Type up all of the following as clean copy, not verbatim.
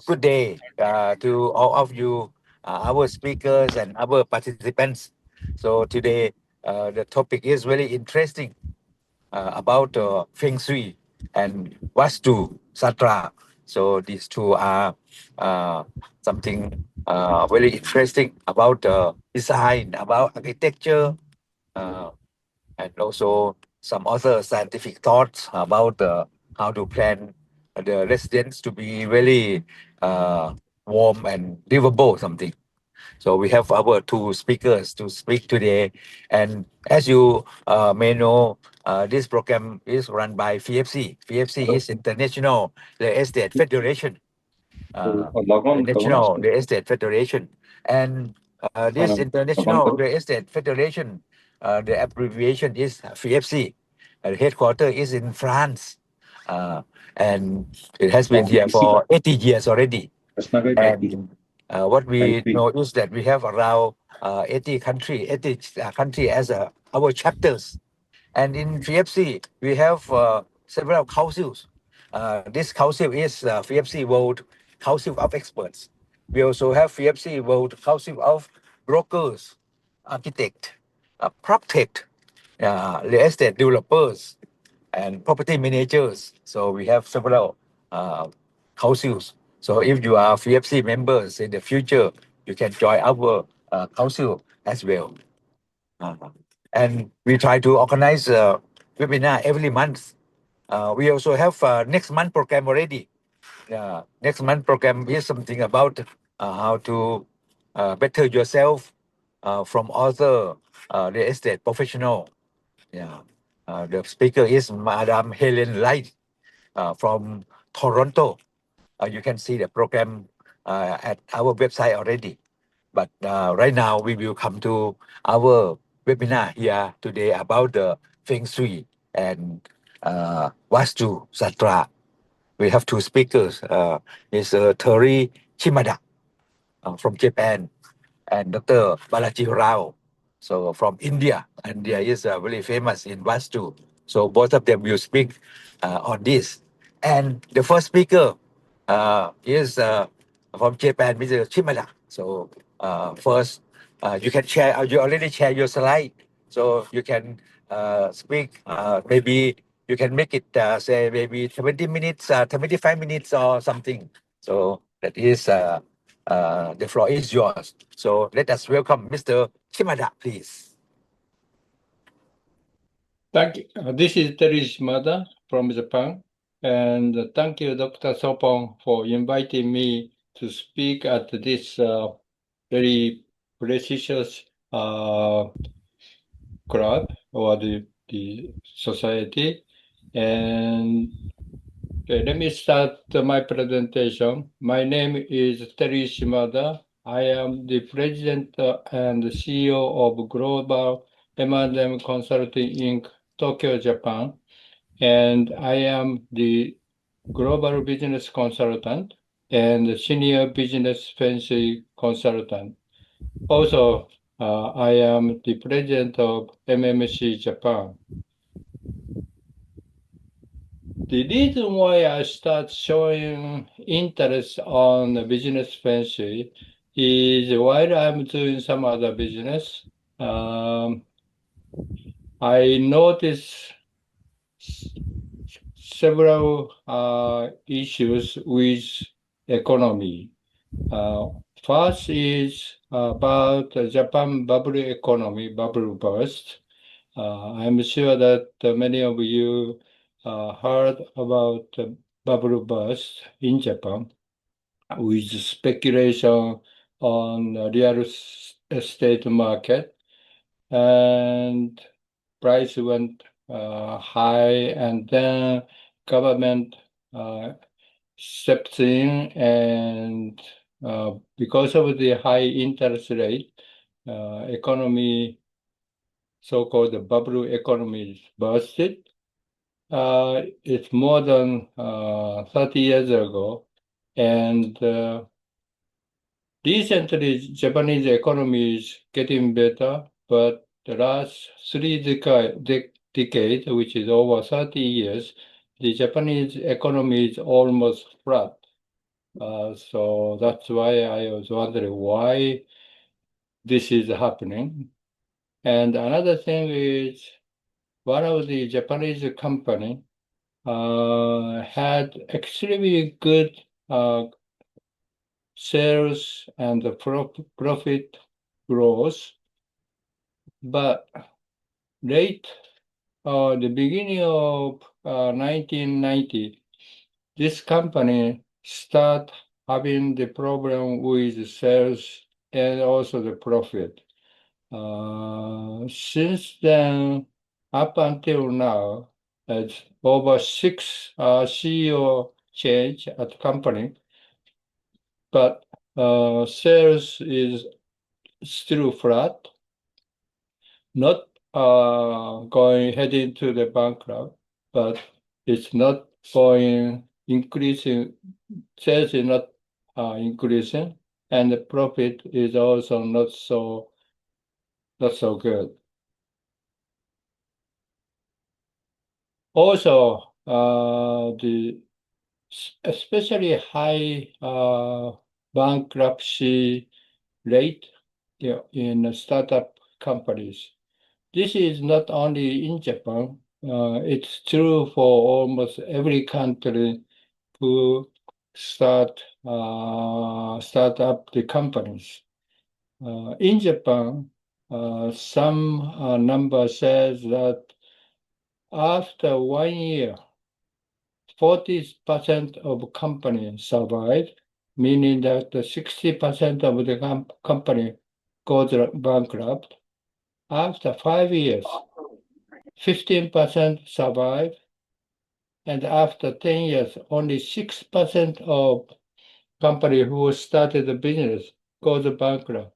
Good day to all of you, our speakers and our participants. So today, the topic is really interesting about Feng Shui and Vastu Shastra. So these two are something very interesting about design, about architecture, uh, and also some other scientific thoughts about how to plan the residents to be really warm and livable something. So we have our two speakers to speak today. And as you may know, this program is run by FIABCI. FIABCI is International Real Estate Federation. International Real Estate Federation. And this International Real Estate Federation, the abbreviation is FIABCI. Headquarters is in France. Uh, and it has been here for 80 years already. And what we know is that we have around 80 country as our chapters. And in FIABCI, we have several councils. This council is FIABCI World Council of Experts. We also have FIABCI World Council of Brokers, Architect, PropTech, real estate developers, and property managers. So we have several councils. So if you are FIABCI members in the future, you can join our council as well. Uh, and we try to organize a webinar every month. We also have next month program already. Next month program is something about how to better yourself from other real estate professional. Yeah. The speaker is Madam Helen Light from Toronto. You can see the program at our website already. But right now, we will come to our webinar here today about the Feng Shui and Vastu Shastra. We have two speakers. Is Terry Shimada from Japan and Dr. Balaji Rao, so from India. India is very famous in Vastu. So both of them will speak on this. And the first speaker is from Japan, Mr. Shimada. So first, you can share, you already share your slide, so you can speak, maybe you can make it, say, maybe 20 minutes, 25 minutes or something. So that is, the floor is yours. So let us welcome Mr. Shimada, please. Thank you. This is Terry Shimada from Japan. And thank you, Dr. Sopon, for inviting me to speak at this very prestigious club or the society. And let me start my presentation. My name is Terry Shimada. I am the president and CEO of Global M&M Consulting Inc., Tokyo, Japan. And I am the global business consultant and senior business Feng Shui consultant. Also, I am the president of MMC Japan. The reason why I start showing interest on the business Feng Shui is while I'm doing some other business, I notice several issues with economy. First is about Japan bubble economy, bubble burst. I'm sure that many of you heard about bubble burst in Japan with speculation on the real estate market, and price went high, and then government stepped in, and because of the high interest rate, economy, so-called the bubble economy, bursted. It's more than 30 years ago, and recently Japanese economy is getting better, but the last 3 decades, which is over 30 years, the Japanese economy is almost flat. So that's why I was wondering why this is happening. And another thing is one of the Japanese company had extremely good sales and profit growth, but late the beginning of 1990, this company start having the problem with sales and also the profit. Since then, up until now, it's over 6 CEO change at the company, but sales is still flat, not going heading to the bankrupt, but it's not going increasing. Sales is not increasing, and the profit is also not so good. Also, the especially high bankruptcy rate in startup companies. This is not only in Japan, it's true for almost every country who start up the companies. In Japan, some number says that after 1 year, 40% of companies survive, meaning that 60% of the company goes bankrupt. After 5 years, 15% survive, and after 10 years, only 6% of company who started the business goes bankrupt.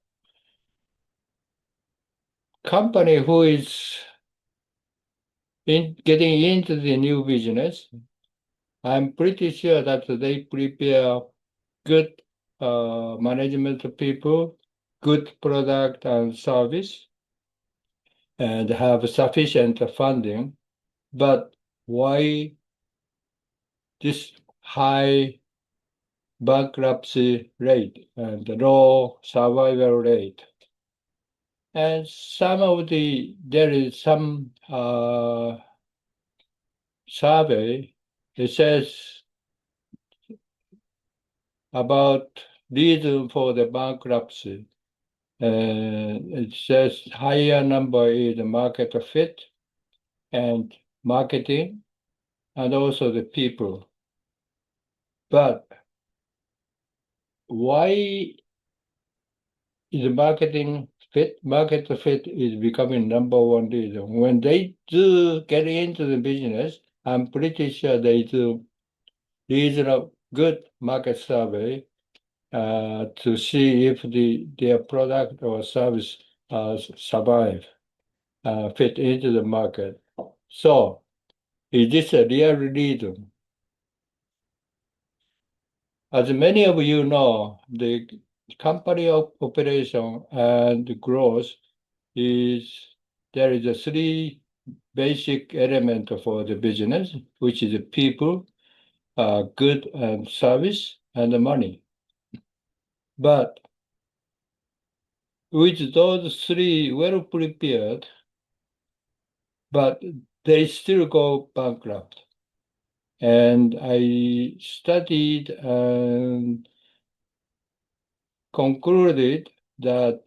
Company who is getting into the new business, I'm pretty sure that they prepare good management people, good product and service, and have sufficient funding. But why this high bankruptcy rate and low survival rate? And there is some survey, it says about reason for the bankruptcy. It says higher number is the market fit and marketing and also the people. But why is marketing fit? Market fit is becoming number one reason. When they do get into the business, I'm pretty sure they do reasonable good market survey to see if their product or service survive, fit into the market. So, is this a real reason? As many of you know, the company operation and growth there is a three basic element for the business, which is people, good and service, and the money. But with those three well prepared, but they still go bankrupt. And I studied and concluded that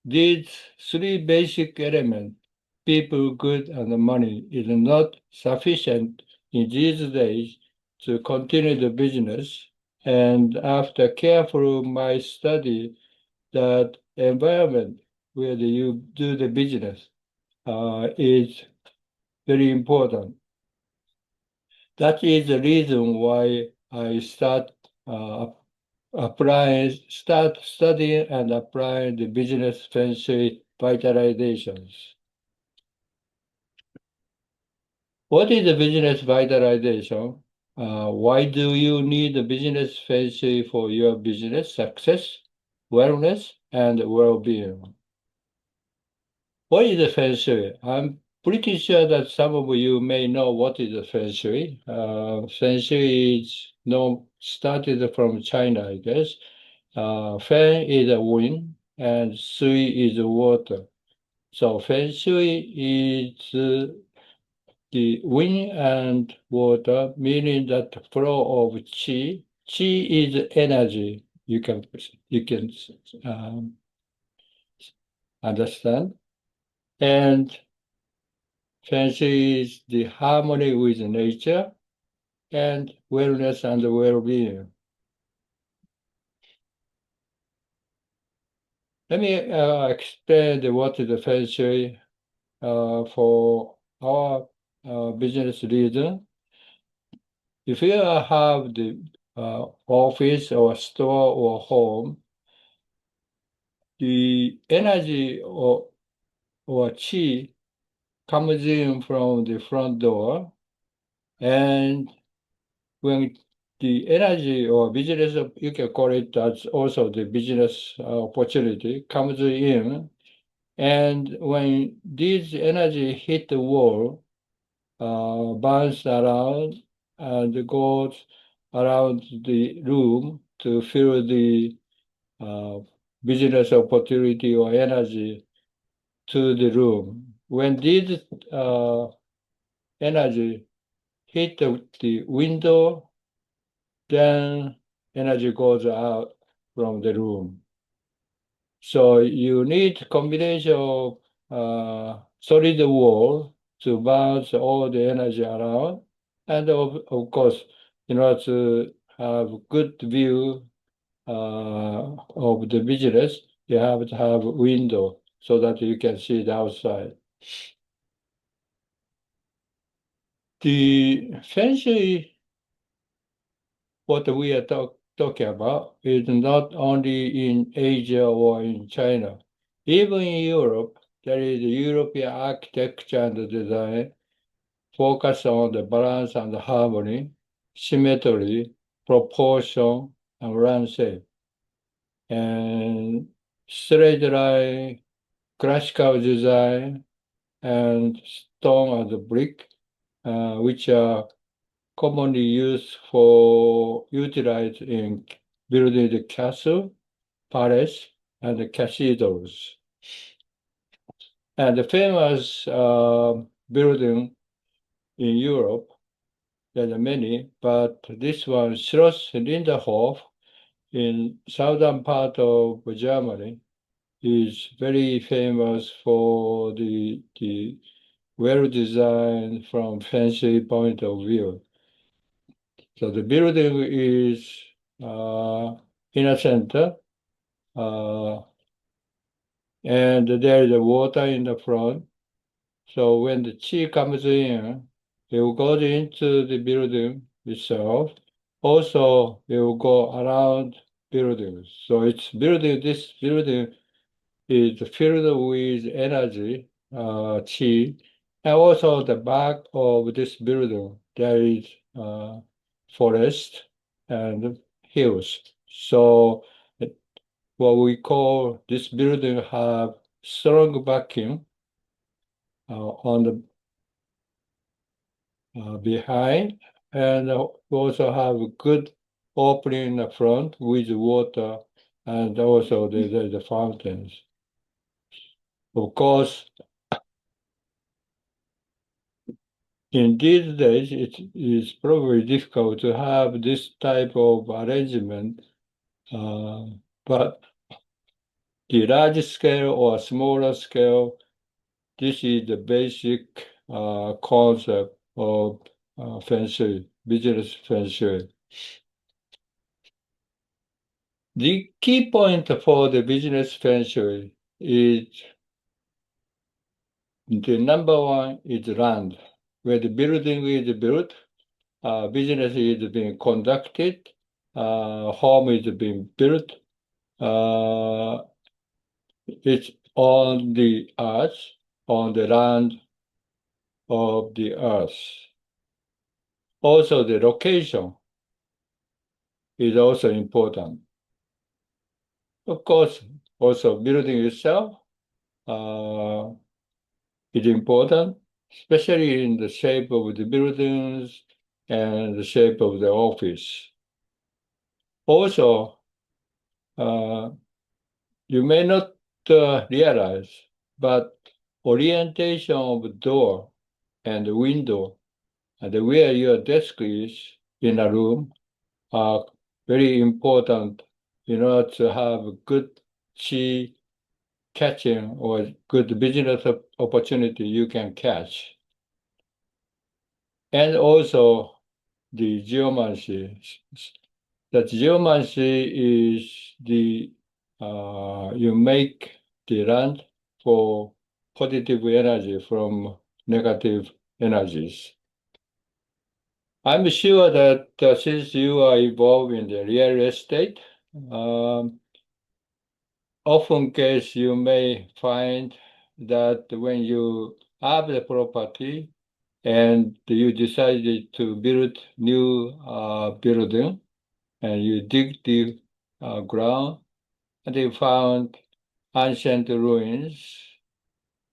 these three basic elements, people, good, and money, is not sufficient in these days to continue the business. And after careful my study, that environment where you do the business is very important. That is the reason why I start studying and applying the business Feng Shui vitalizations. What is the business vitalization? Why do you need the business Feng Shui for your business success, wellness, and well-being? What is the Feng Shui? I'm pretty sure that some of you may know what is the Feng Shui. Feng Shui is started from China, I guess. Feng is a wind and Shui is water. So Feng Shui is the wind and water, meaning that the flow of qi. Qi is energy. You can understand. And Feng Shui is the harmony with nature and wellness and well-being. Let me explain what is the Feng Shui for our business reason. If you have the office or store or home, the energy or qi comes in from the front door, and when the energy or business, you can call it as also the business opportunity, comes in, and when this energy hit the wall, bounce around and goes around the room to fill the business opportunity or energy to the room. When this energy hit the window, then energy goes out from the room. So you need combination of solid wall to bounce all the energy around. And of course, in order to have good view of the business, you have to have a window so that you can see the outside. The Feng Shui, what we are talking about, is not only in Asia or in China. Even in Europe, there is European architecture and design focus on the balance and harmony, symmetry, proportion, and landscape. And straight line, classical design, and stone and brick, which are commonly used for utilized in building the castle, palace, and the cathedrals. And the famous building in Europe, there are many, but this one, Schloss Linderhof, in southern part of Germany, is very famous for the well-designed from Feng Shui point of view. So the building is in a center, and there is water in the front. So when the qi comes in, it will go into the building itself. Also, it will go around buildings. So this building is filled with energy, qi, and also the back of this building, there is forest and hills. So what we call this building have strong backing on the behind, and also have a good opening in the front with water, and also there's the fountains. Of course, in these days, it is probably difficult to have this type of arrangement, but the large scale or smaller scale, this is the basic concept of Feng Shui, business Feng Shui. The key point for the business Feng Shui is the number one is land, where the building is built, business is being conducted, home is being built, it's on the earth, on the land of the earth. Also, the location is also important. Of course, also building itself is important, especially in the shape of the buildings and the shape of the office. Also, you may not realize, but orientation of door and window and where your desk is in a room are very important in order to have good chi catching or good business opportunity you can catch. And also the geomancy. That geomancy is the you make the land for positive energy from negative energies. I'm sure that since you are involved in the real estate, often case you may find that when you have the property and you decided to build new building and you dig the ground and you found ancient ruins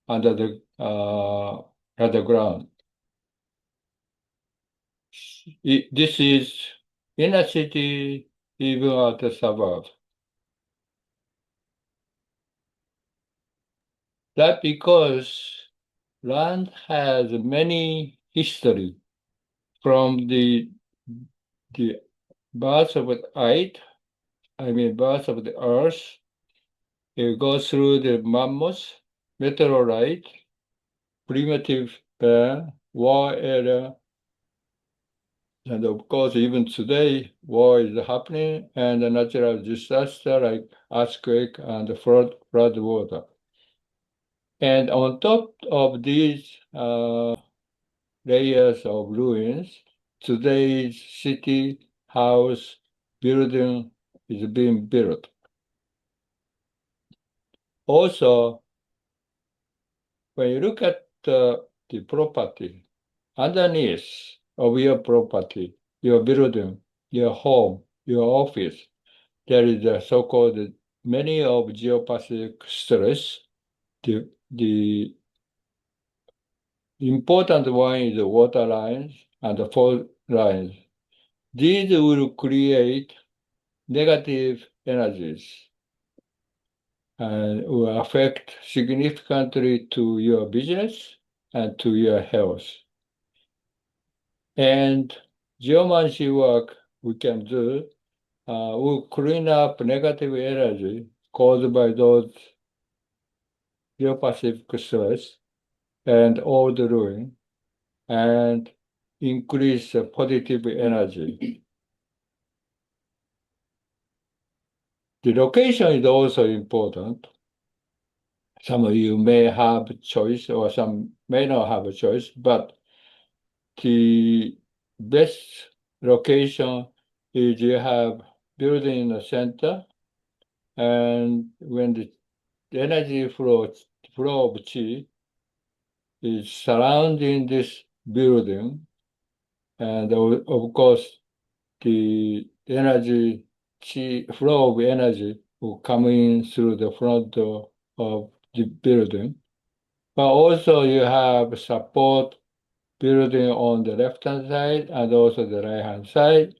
under the ground. This is in a city, even at the suburb. That because land has many history from the birth of birth of the earth. It goes through the mammoth, meteorite, primitive bear, war era, and of course, even today, war is happening, and a natural disaster like earthquake and flood water. And on top of these layers of ruins, today's city, house, building is being built. Also, when you look at the property, underneath of your property, your building, your home, your office, there is a so-called many of geopathic stress. The important one is the water lines and the fault lines. These will create negative energies and will affect significantly to your business and to your health. And geomancy work we can do will clean up negative energy caused by those geopathic stress and all the ruin and increase positive energy. The location is also important. Some of you may have a choice or some may not have a choice, but the best location is you have building in the center, and when the energy flow of chi is surrounding this building, and of course the energy flow of energy will come in through the front door of the building. But also you have support building on the left-hand side and also the right-hand side.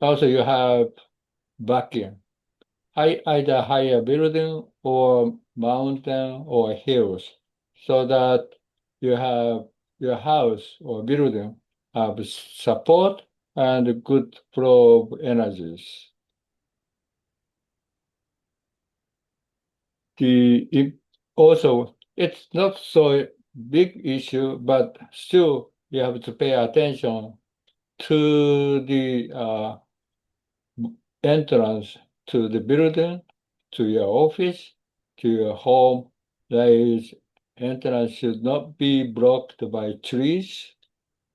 Also you have backing, either higher building or mountain or hills, so that you have your house or building have support and good flow of energies. Also, it's not so big issue, but still you have to pay attention to the entrance to the building, to your office, to your home. There is entrance should not be blocked by trees.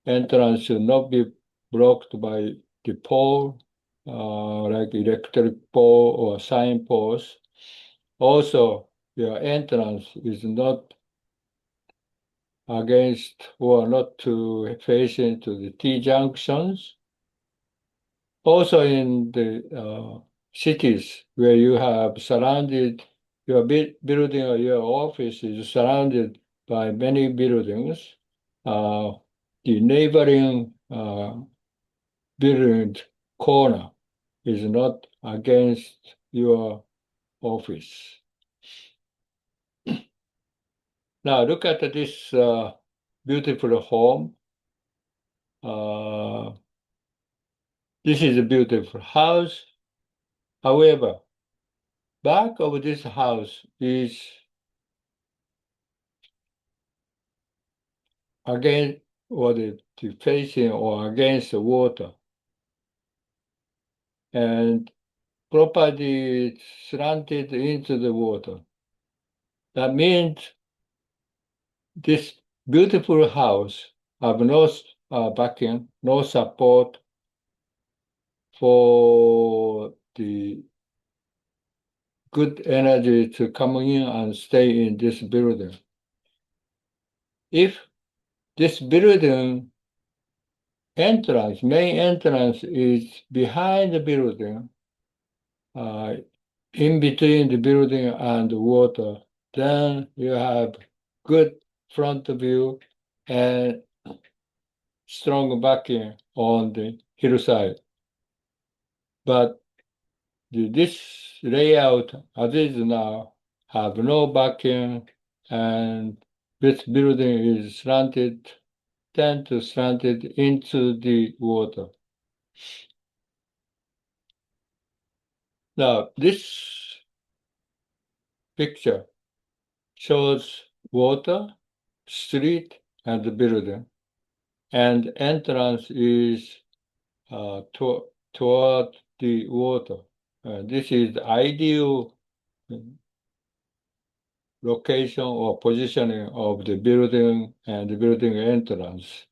Entrance should not be blocked by the pole, like electric pole or sign posts. Also, your entrance is not against or not to face into the T junctions. Also in the cities where you have surrounded your building or your office is surrounded by many buildings, the neighboring building corner is not against your office. Now look at this beautiful home. This is a beautiful house. However, back of this house is against or the facing or against the water. And property is slanted into the water. That means this beautiful house have no backing, no support for the good energy to come in and stay in this building. If this building entrance, main entrance is behind the building, in between the building and the water, then you have good front view and strong backing on the hillside. But this layout, as is now, have no backing, and this building is tend to slanted into the water. Now, this picture shows water, street, and the building, and entrance is toward the water. This is the ideal location or positioning of the building and the building entrance,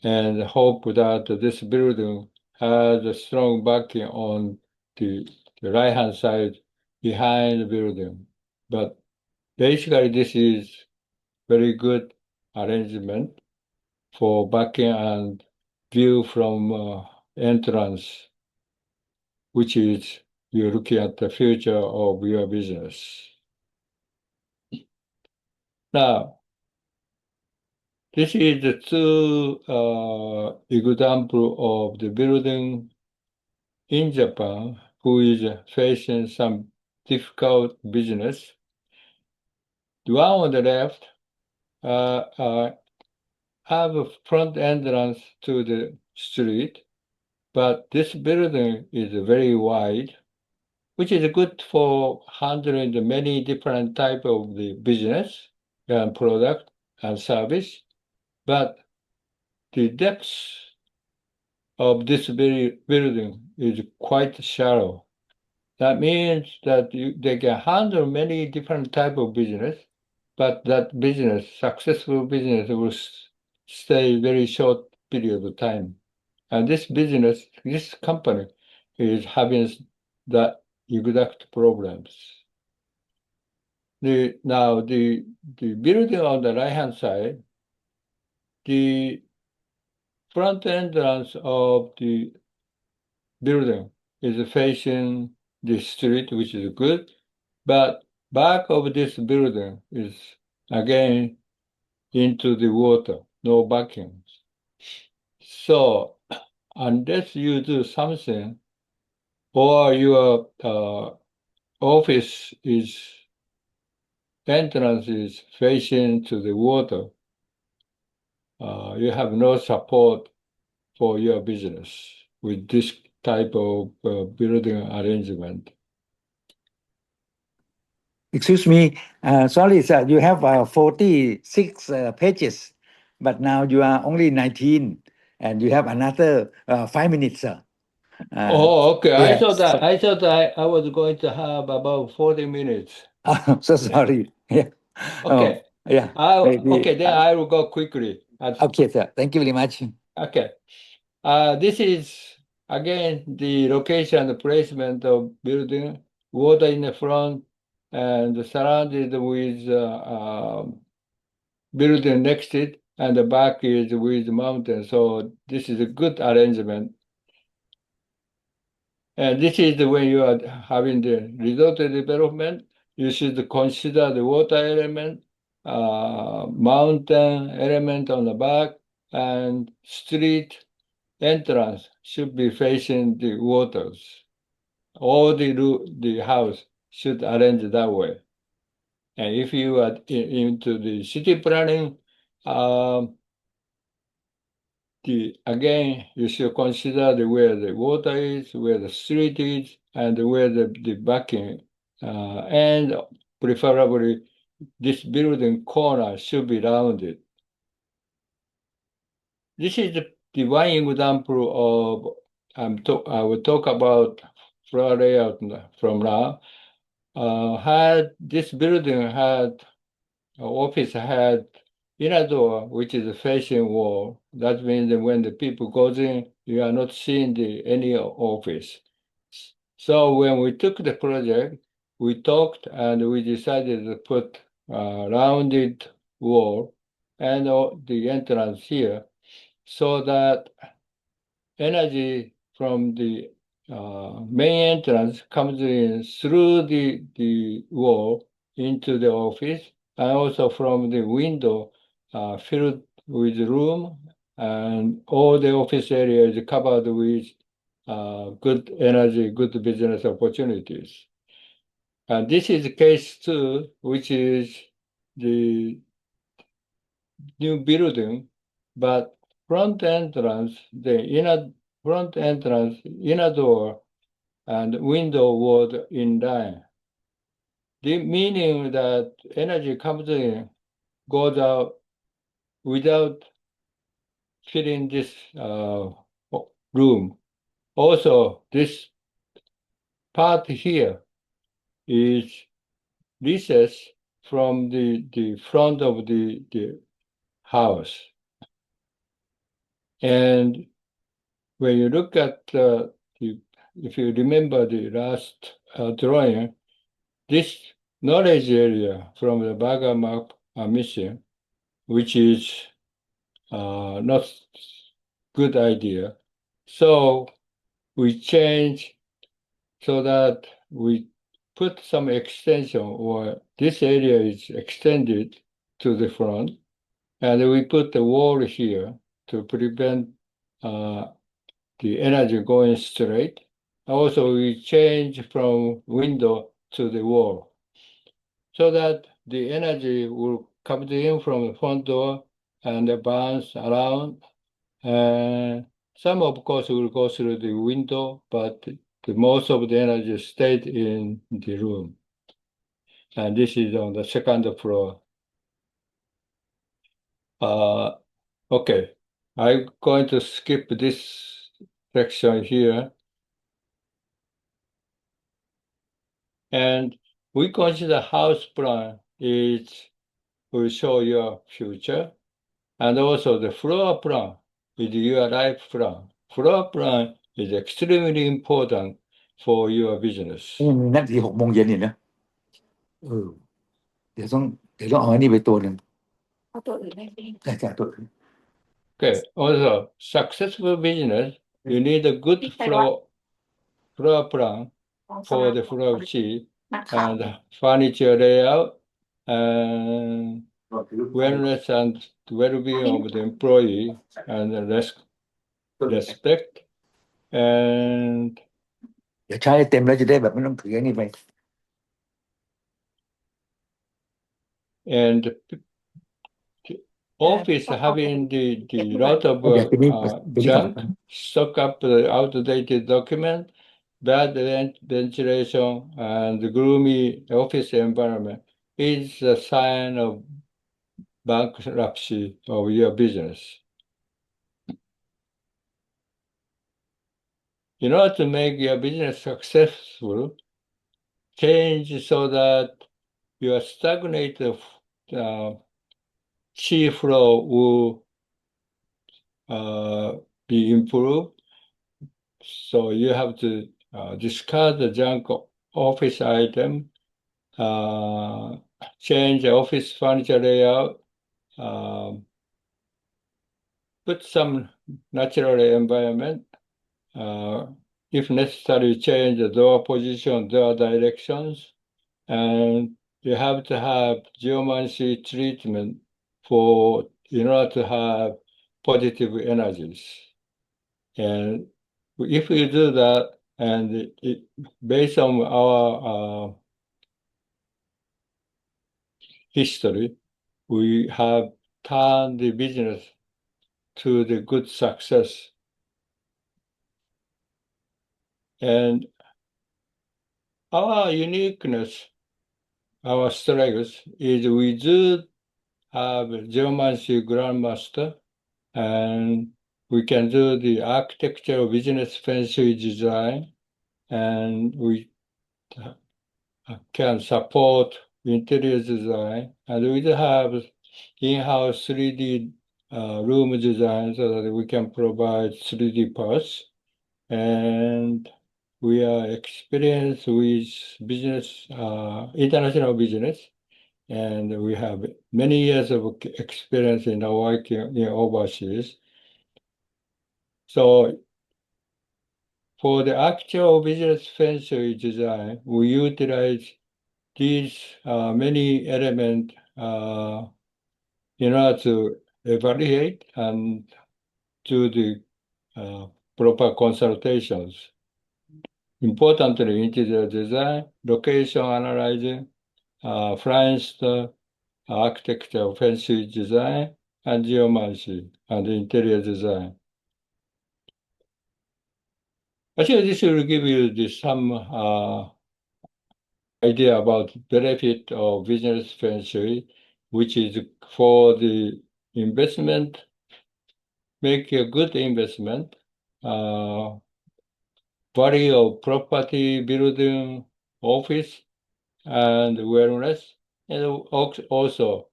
and hope that this building has a strong backing on the right-hand side behind the building. But basically, this is very good arrangement for backing and view from entrance, which is you're looking at the future of your business. Now, this is the two example of the building in Japan who is facing some difficult business. The one on the left have a front entrance to the street, but this building is very wide, which is good for handling the many different type of the business and product and service. But the depth of this building is quite shallow. That means that they can handle many different type of business, but that business, successful business, will stay very short period of time. And this business, this company is having that exact problems. Now the building on the right-hand side, the front entrance of the building is facing the street, which is good, but back of this building is again into the water, no backing. So unless you do something, or your office entrance is facing to the water, you have no support for your business with this type of building arrangement. Excuse me, sorry, sir, you have 46 pages, but now you are only 19, and you have another 5 minutes, sir. Oh, okay. Yeah. I thought I was going to have about 40 minutes. So sorry. Yeah. Okay. Yeah. Okay, then I will go quickly. Okay, sir. Thank you very much. Okay. This is again the location and placement of building, water in the front, and surrounded with building next to it, and the back is with mountain. So this is a good arrangement. And this is when you are having the resort development, you should consider the water element, mountain element on the back, and street entrance should be facing the waters. all the house should arrange that way. And if you are into the city planning, again, you should consider where the water is, where the street is, and where the backing, and preferably this building corner should be rounded. This is the one example of, I will talk about floor layout from now. This building had, office had inner door, which is facing wall. That means that when the people goes in, you are not seeing any office. So when we took the project, we talked and we decided to put a rounded wall and the entrance here, so that energy from the main entrance comes in through the wall into the office, and also from the window filled with room, and all the office area is covered with good energy, good business opportunities. And this is case 2, which is the new building, but front entrance, inner door, and window were in line. The meaning that energy comes in, goes out without filling this room. Also, this part here is recessed from the front of the house. And when you look at if you remember the last drawing, this knowledge area from the Baga map are missing, which is not good idea. So we change so that we put some extension, or this area is extended to the front, and we put the wall here to prevent the energy going straight. Also, we change from window to the wall so that the energy will come in from the front door and bounce around. And some, of course, will go through the window, but the most of the energy stayed in the room. And this is on the second floor. Okay, I'm going to skip this section here. And we consider house plan will show your future. And also the floor plan is your life plan. Floor plan is extremely important for your business. นัดที6 โมงเย็นนี่นะเดี๋ยวต้องเอาอันนี้ไปตัวหนึ่งเอาตัวอื่นได้ไหมใช่ตัวอื่น Okay. Also, successful business, you need a good floor plan for the floor sheet and furniture layout and wellness and well-being of the employee and respect. And เดี๋ยวใช้ให้เต็มแล้วจะได้แบบไม่ต้องถืออันนี้ไป and office having the lot of junk, stock up the outdated document, bad ventilation, and gloomy office environment is a sign of bankruptcy of your business. In order to make your business successful, change so that your stagnated chi flow will be improved. So you have to discard the junk office item, change the office furniture layout, put some natural environment. If necessary, change the door position, door directions, and you have to have geomancy treatment in order to have positive energies. And if you do that, And based on our history, we have turned the business to the good success. And our uniqueness, our strength is we do have geomancy grandmaster, and we can do the architecture, business, feng shui design, and we can support interior design, and we do have in-house 3D room design so that we can provide 3D parts. And we are experienced with business, international business, and we have many years of experience in working in overseas. So for the actual business feng shui design, we utilize these many elements in order to evaluate and do the proper consultations. Importantly, interior design, location analyzing, French architecture, feng shui design, and geomancy, and interior design. I think this will give you some idea about benefit of business feng shui, which is for the investment, make a good investment, value of property, building, office, and wellness, and also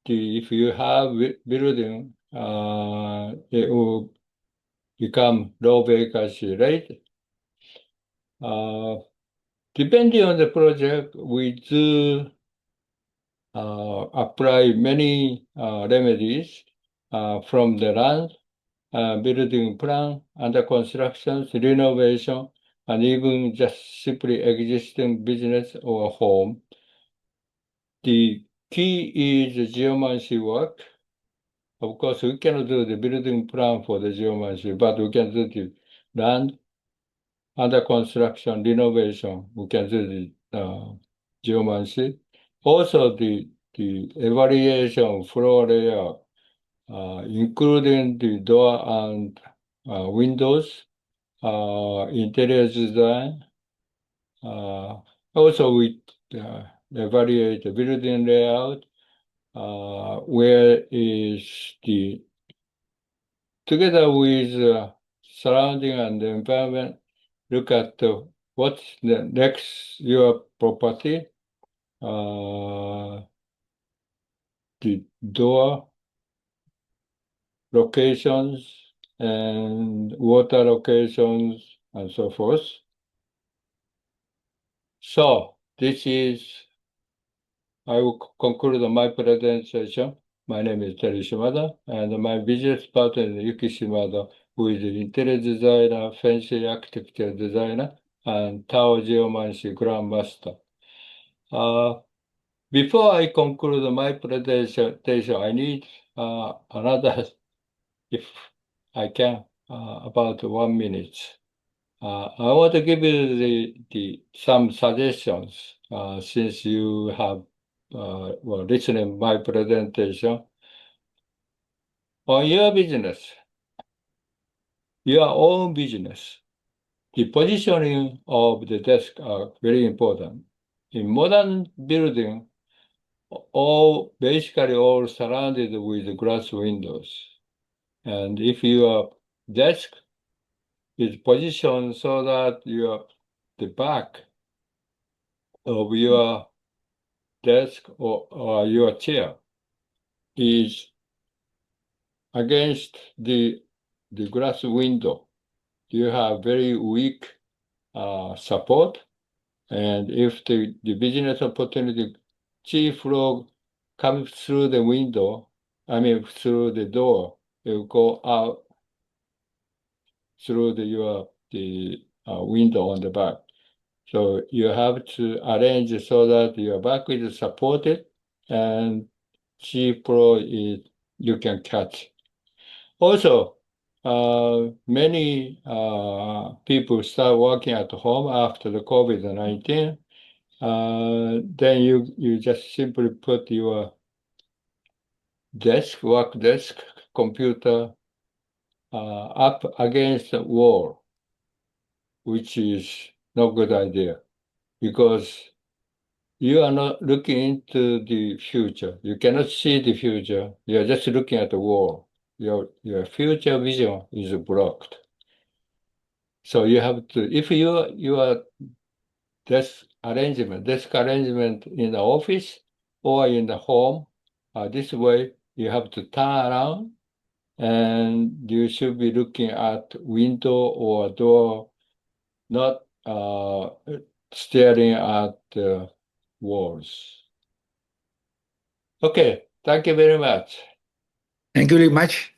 if you have building, it will become low vacancy rate. Depending on the project, we do apply many remedies from the land, building plan, under construction, renovation, and even just simply existing business or home. The key is geomancy work. Of course, we cannot do the building plan for the geomancy, but we can do the land, under construction, renovation. We can do the geomancy. Also, the evaluation floor layer, including the door and windows, interior design. Also, we evaluate the building layout, where is together with surrounding and the environment, look at what's the next your property, the door locations and water locations and so forth. So this is, I will conclude my presentation. My name is Terry Shimada, and my business partner is Yuki Shimada, who is an interior designer, feng shui architecture designer, and Tao Geomancy Grandmaster. Before I conclude my presentation, I need another, if I can, about 1 minute. I want to give you some suggestions since you have listening my presentation on your business, your own business. The positioning of the desk are very important. In modern building, basically all surrounded with glass windows. And if your desk is positioned so that the back of your desk or your chair is against the glass window, you have very weak support. And if the business opportunity chief flow comes through the window, through the door, it will go out through the window on the back. So you have to arrange so that your back is supported and chief flow is you can catch. Also, many people start working at home after the COVID-19. Then you just simply put your work desk, computer up against the wall, which is no good idea because you are not looking into the future. You cannot see the future. You are just looking at the wall. Your future vision is blocked. So you have to, if your desk arrangement in the office or in the home, this way you have to turn around and you should be looking at window or door, not staring at the walls. Okay, thank you very much. Thank you very much.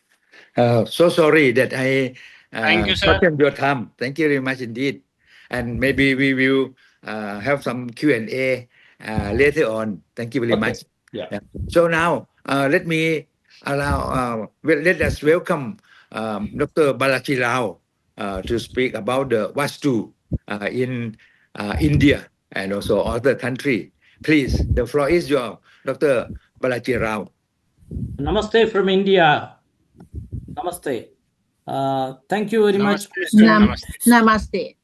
So sorry that I Thank you, sir. shortened your time. Thank you very much indeed. And maybe we will have some Q&A later on. Thank you very Okay. much. Yeah. So now let me let us welcome Dr. Balaji Rao to speak about the Vastu in India and also other country. Please, the floor is yours, Dr. Balaji Rao. Namaste from India. Namaste. Thank you very much. Namaste.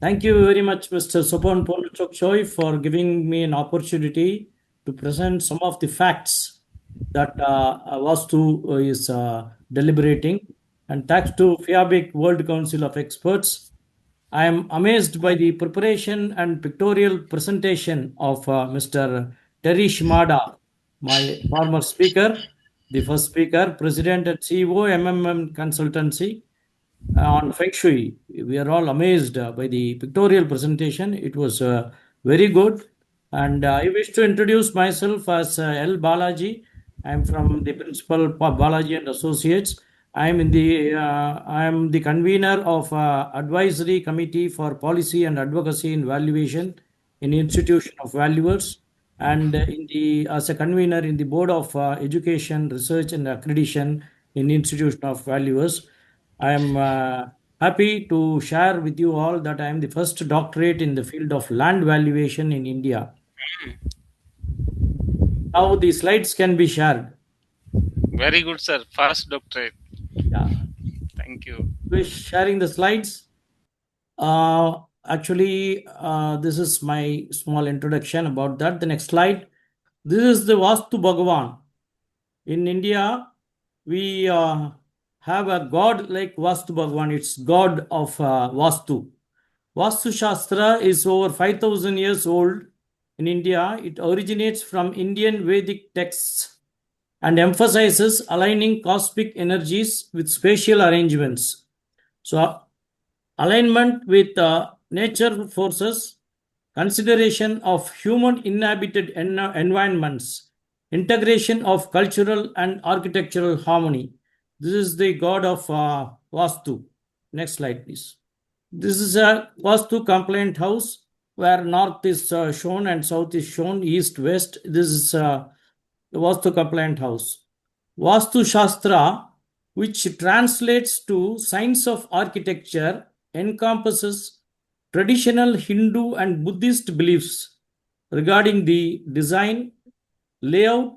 Thank you very much, Mr. Sopon Ponachok Choi, for giving me an opportunity to present some of the facts that Vastu is deliberating. And thanks to FIABCI World Council of Experts, I am amazed by the preparation and pictorial presentation of Mr. Terry Shimada, my former speaker, the first speaker, President and CEO, MMM Consultancy, on Feng Shui. We are all amazed by the pictorial presentation. It was very good. And I wish to introduce myself as L.Balaji. I am from the principal of BALAJI and Associates. I am the convener of Advisory Committee for Policy and Advocacy in Valuation in Institution of Valuers, and as a convener in the Board of Education, Research and Accreditation in Institution of Valuers. I am happy to share with you all that I am the first doctorate in the field of land valuation in India. Now the slides can be shared. Very good, sir. First doctorate. Yeah. Thank you. Sharing the slides. Actually, this is my small introduction about that. The next slide. This is the Vastu Bhagavan. In India, we have a god like Vastu Bhagavan. It's god of Vastu. Vastu Shastra is over 5,000 years old in India. It originates from Indian Vedic texts and emphasizes aligning cosmic energies with spatial arrangements. So, alignment with nature forces, consideration of human inhabited environments, integration of cultural and architectural harmony. This is the god of Vastu. Next slide, please. This is a Vastu compliant house where north is shown and south is shown, east, west. This is the Vastu compliant house. Vastu Shastra, which translates to science of architecture, encompasses traditional Hindu and Buddhist beliefs regarding the design, layout,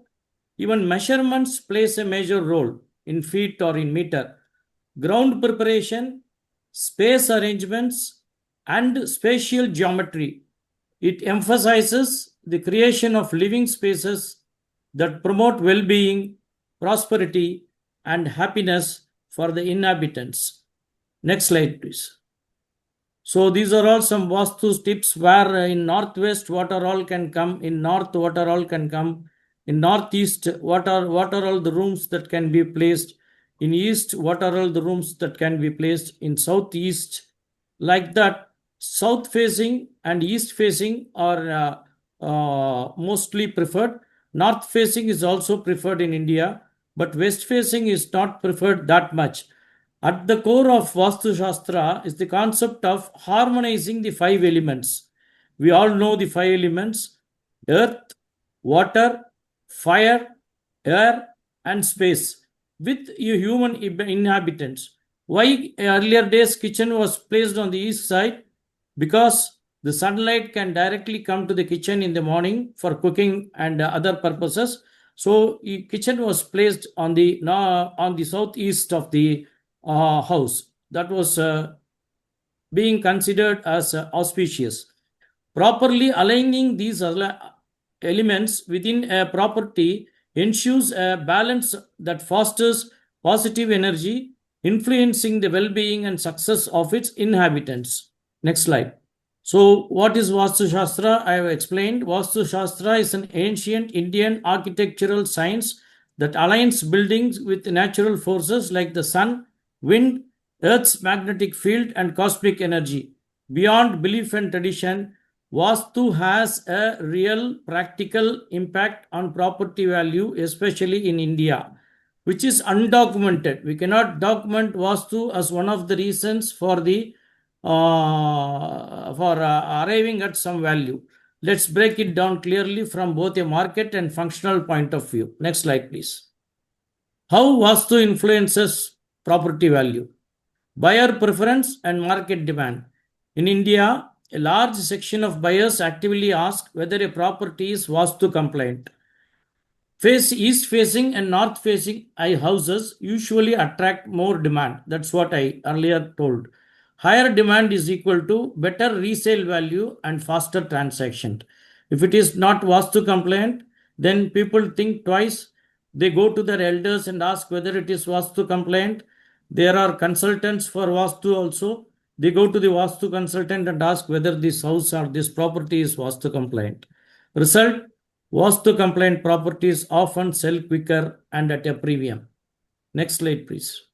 even measurements plays a major role in feet or in meter. Ground preparation, space arrangements, and spatial geometry. It emphasizes the creation of living spaces that promote well-being, prosperity, and happiness for the inhabitants. Next slide, please. So these are all some Vastu tips where in northwest what are all can come, in north what are all can come, in northeast what are all the rooms that can be placed, in east what are all the rooms that can be placed, in southeast, like that. South facing and east facing are mostly preferred. North facing is also preferred in India, but west facing is not preferred that much. At the core of Vastu Shastra is the concept of harmonizing the 5 elements. We all know the 5 elements: earth, water, fire, air, and space. with human inhabitants. Why earlier days kitchen was placed on the east side? Because the sunlight can directly come to the kitchen in the morning for cooking and other purposes. So kitchen was placed on the southeast of the house. That was being considered as auspicious. Properly aligning these elements within a property ensures a balance that fosters positive energy, influencing the well-being and success of its inhabitants. Next slide. So, what is Vastu Shastra? I have explained. Vastu Shastra is an ancient Indian architectural science that aligns buildings with natural forces like the sun, wind, Earth's magnetic field, and cosmic energy. Beyond belief and tradition, Vastu has a real practical impact on property value, especially in India, which is undocumented. We cannot document Vastu as one of the reasons for arriving at some value. Let's break it down clearly from both a market and functional point of view. Next slide, please. How Vastu influences property value? Buyer preference and market demand. In India, a large section of buyers actively ask whether a property is Vastu compliant. East facing and north facing houses usually attract more demand. That's what I earlier told. Higher demand is equal to better resale value and faster transaction. If it is not Vastu compliant, then people think twice. They go to their elders and ask whether it is Vastu compliant. There are consultants for Vastu also. They go to the Vastu consultant and ask whether this house or this property is Vastu compliant. Result, Vastu compliant properties often sell quicker and at a premium. Next slide, please.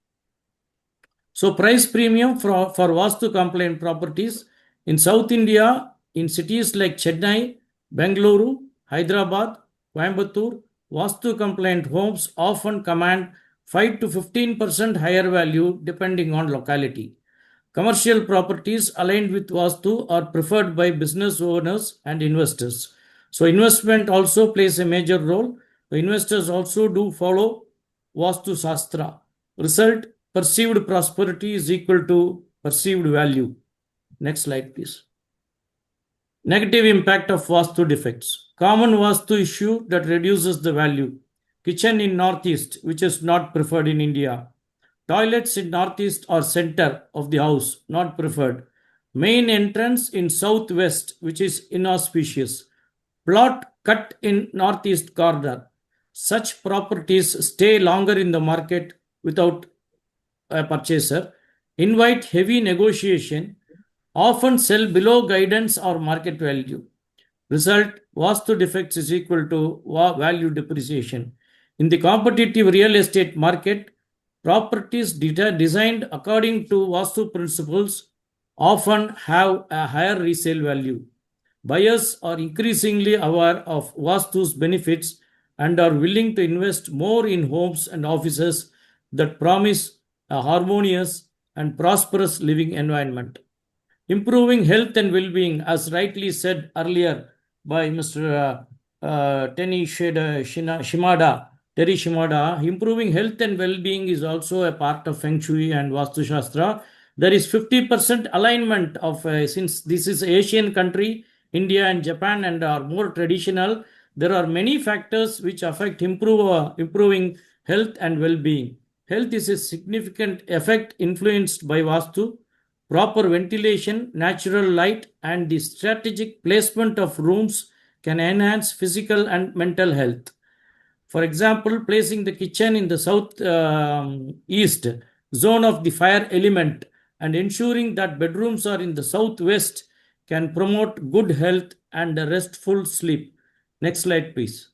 So price premium for Vastu compliant properties in South India, in cities like Chennai, Bengaluru, Hyderabad, Coimbatore, Vastu compliant homes often command 5 to 15% higher value depending on locality. Commercial properties aligned with Vastu are preferred by business owners and investors. So investment also plays a major role. The investors also do follow Vastu Shastra. Result, perceived prosperity is equal to perceived value. Next slide, please. Negative impact of Vastu defects. Common Vastu issue that reduces the value. Kitchen in northeast, which is not preferred in India. Toilets in northeast or center of the house, not preferred. Main entrance in southwest, which is inauspicious. Plot cut in northeast corner. Such properties stay longer in the market without a purchaser. Invite heavy negotiation. Often sell below guidance or market value. Result, Vastu defects is equal to value depreciation. In the competitive real estate market, properties designed according to Vastu principles often have a higher resale value. Buyers are increasingly aware of Vastu's benefits and are willing to invest more in homes and offices that promise a harmonious and prosperous living environment. Improving health and well-being, as rightly said earlier by Mr. Shimada, improving health and well-being is also a part of Feng Shui and Vastu Shastra. There is 50% alignment of, since this is Asian country, India and Japan, and are more traditional, there are many factors which affect improving health and well-being. Health is a significant effect influenced by Vastu. Proper ventilation, natural light, and the strategic placement of rooms can enhance physical and mental health. For example, placing the kitchen in the south east zone of the fire element and ensuring that bedrooms are in the southwest can promote good health and a restful sleep. Next slide, please.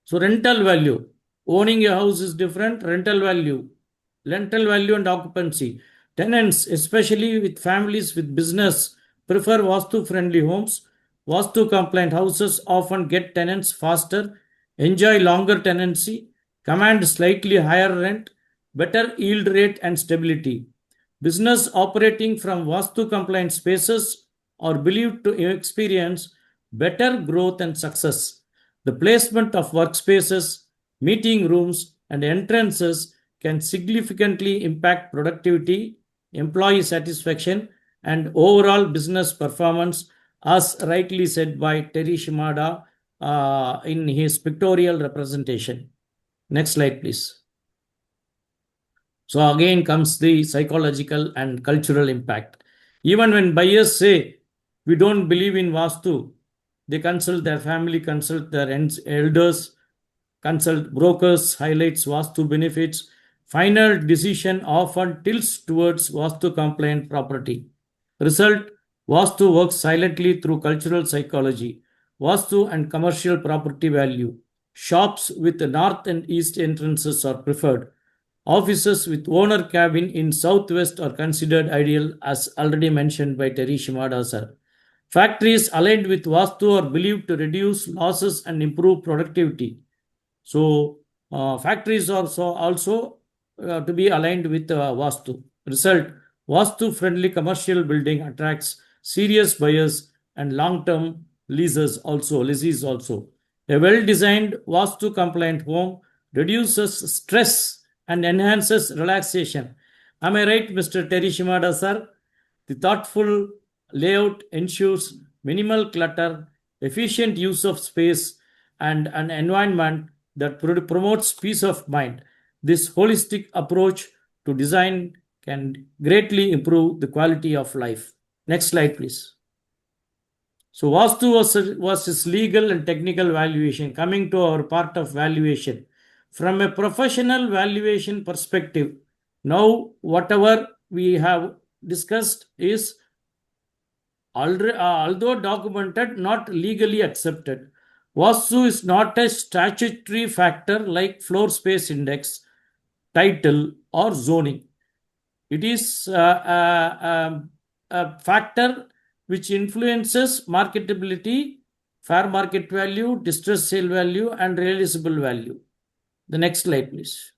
So rental value. Owning a house is different. Rental value and occupancy. Tenants, especially with families with business, prefer Vastu-friendly homes. Vastu-compliant houses often get tenants faster, enjoy longer tenancy, command slightly higher rent, better yield rate and stability. Business operating from Vastu-compliant spaces are believed to experience better growth and success. The placement of workspaces, meeting rooms, and entrances can significantly impact productivity, employee satisfaction, and overall business performance, as rightly said by Terry Shimada in his pictorial representation. Next slide, please. So again comes the psychological and cultural impact. Even when buyers say, we don't believe in Vastu, they consult their family, consult their elders, consult brokers, highlights Vastu benefits. Final decision often tilts towards Vastu compliant property. Result, Vastu works silently through cultural psychology. Vastu and commercial property value. Shops with the north and east entrances are preferred. Offices with owner cabin in southwest are considered ideal, as already mentioned by Terry Shimada sir. Factories aligned with Vastu are believed to reduce losses and improve productivity. So factories are also to be aligned with Vastu. Result, Vastu-friendly commercial building attracts serious buyers and long-term lessees also. A well-designed Vastu-compliant home reduces stress and enhances relaxation. Am I right, Mr. Terry Shimada, sir? The thoughtful layout ensures minimal clutter, efficient use of space, and an environment that promotes peace of mind. This holistic approach to design can greatly improve the quality of life. Next slide, please. So Vastu was his legal and technical valuation. Coming to our part of valuation. From a professional valuation perspective, now whatever we have discussed is although documented, not legally accepted. Vastu is not a statutory factor like floor space index, title, or zoning. It is a factor which influences marketability, fair market value, distressed sale value, and realizable value. The next slide, please.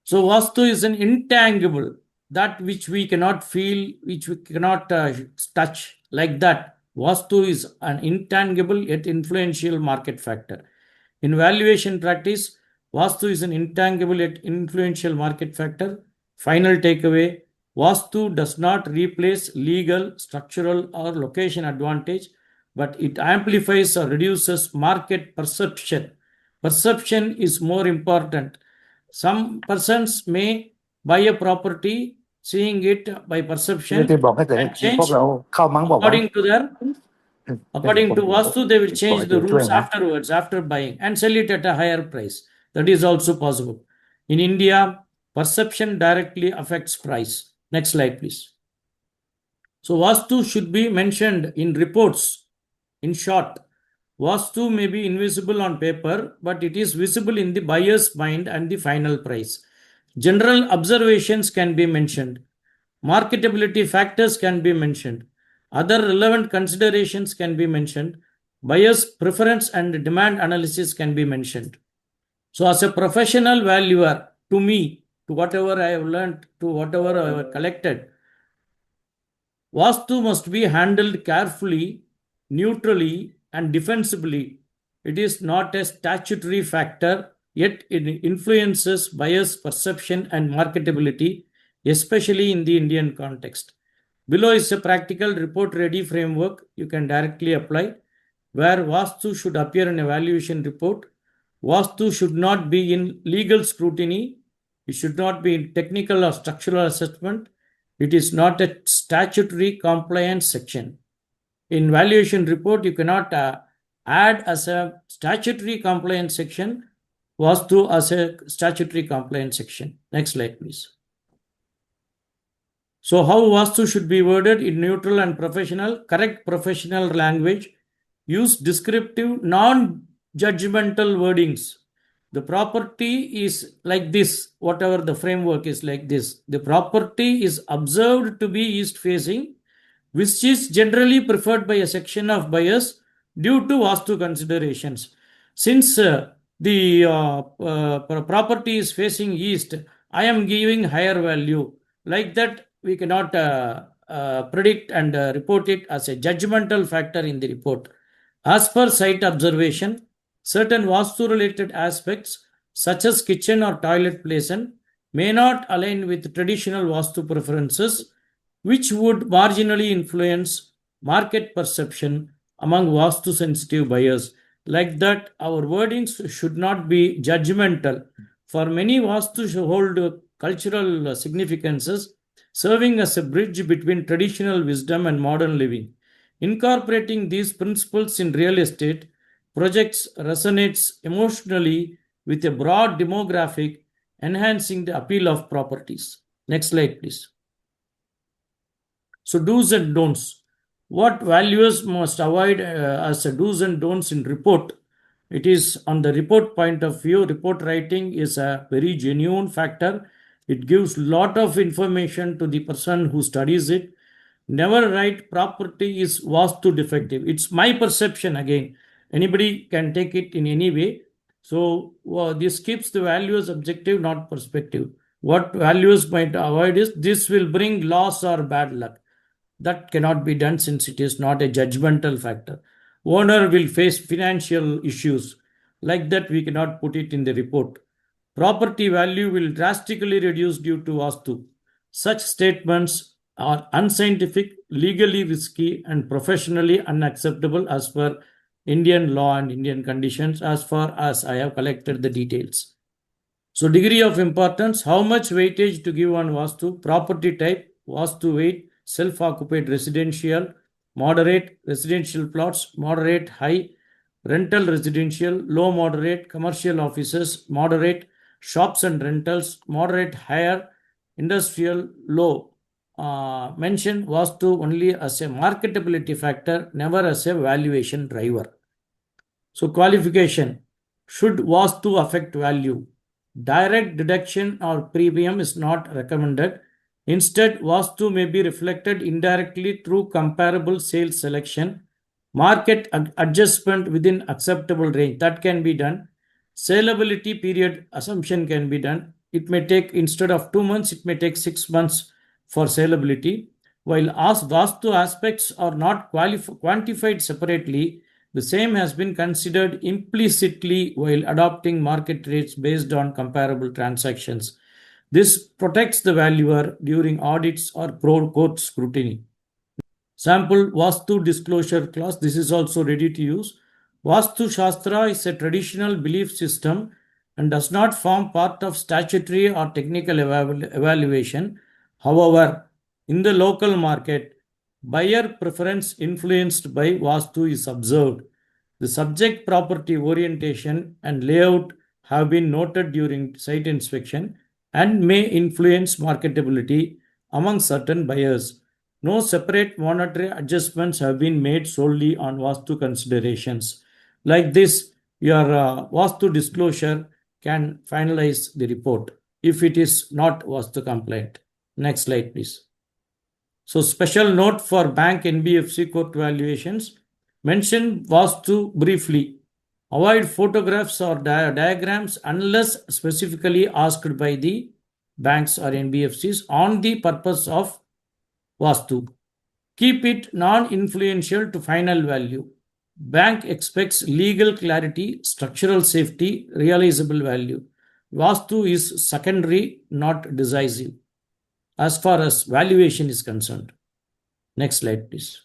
So Vastu is an intangible, that which we cannot feel, which we cannot touch, like that. Vastu is an intangible yet influential market factor. In valuation practice, Vastu is an intangible yet influential market factor. Final takeaway, Vastu does not replace legal, structural, or location advantage, but it amplifies or reduces market perception. Perception is more important. Some persons may buy a property seeing it by perception and change according to Vastu, they will change the rules afterwards, after buying, and sell it at a higher price. That is also possible. In India, perception directly affects price. Next slide, please. So Vastu should be mentioned in reports. In short, Vastu may be invisible on paper, but it is visible in the buyer's mind and the final price. General observations can be mentioned. Marketability factors can be mentioned. Other relevant considerations can be mentioned. Buyer's preference and demand analysis can be mentioned. So as a professional valuer, to me, to whatever I have learned, to whatever I have collected, Vastu must be handled carefully, neutrally, and defensively. It is not a statutory factor, yet it influences buyer's perception and marketability, especially in the Indian context. Below is a practical report-ready framework you can directly apply, where Vastu should appear in a valuation report. Vastu should not be in legal scrutiny. It should not be in technical or structural assessment. It is not a statutory compliance section. In valuation report, you cannot add as a statutory compliance section Vastu as a statutory compliance section. Next slide, please. So how Vastu should be worded in neutral and professional, correct professional language, use descriptive, non-judgmental wordings. The property is like this, whatever the framework is like this. The property is observed to be east facing, which is generally preferred by a section of buyers due to Vastu considerations. Since the property is facing east, I am giving higher value. Like that, we cannot predict and report it as a judgmental factor in the report. As per site observation, certain Vastu-related aspects such as kitchen or toilet placement, may not align with traditional Vastu preferences, which would marginally influence market perception among Vastu sensitive buyers. Like that, our wordings should not be judgmental. For many, Vastu hold cultural significances, serving as a bridge between traditional wisdom and modern living. Incorporating these principles in real estate projects resonates emotionally with a broad demographic, enhancing the appeal of properties. Next slide, please. So, do's and don'ts. What values must avoid as a do's and don'ts in report? It is on the report point of view. Report writing is a very genuine factor. It gives lot of information to the person who studies it. Never write property is Vastu defective. It's my perception again. Anybody can take it in any way. So this keeps the values objective, not perspective. What values might avoid is this will bring loss or bad luck. That cannot be done since it is not a judgmental factor. Owner will face financial issues. Like that, we cannot put it in the report. Property value will drastically reduce due to Vastu. Such statements are unscientific, legally risky, and professionally unacceptable as per Indian law and Indian conditions, as far as I have collected the details. So, degree of importance, how much weightage to give on Vastu? Property type, Vastu weight, self-occupied residential, moderate residential plots, moderate high, rental residential, low moderate, commercial offices, moderate, shops and rentals, moderate higher, industrial low. Mention Vastu only as a marketability factor, never as a valuation driver. So qualification, should Vastu affect value? Direct deduction or premium is not recommended. Instead, Vastu may be reflected indirectly through comparable sales selection, market adjustment within acceptable range. That can be done. Saleability period assumption can be done. It may take, instead of 2 months, it may take 6 months for saleability. While Vastu aspects are not quantified separately, the same has been considered implicitly while adopting market rates based on comparable transactions. This protects the valuer during audits or court scrutiny. Sample Vastu disclosure clause. This is also ready to use. Vastu Shastra is a traditional belief system and does not form part of statutory or technical evaluation. However, in the local market, buyer preference influenced by Vastu is observed. The subject property orientation and layout have been noted during site inspection and may influence marketability among certain buyers. No separate monetary adjustments have been made solely on Vastu considerations. Like this, your Vastu disclosure can finalize the report if it is not Vastu compliant. Next slide, please. So, special note for bank NBFC court valuations. Mention Vastu briefly. Avoid photographs or diagrams unless specifically asked by the banks or NBFCs on the purpose of Vastu. Keep it non-influential to final value. Bank expects legal clarity, structural safety, realizable value. Vastu is secondary, not decisive, as far as valuation is concerned. Next slide, please.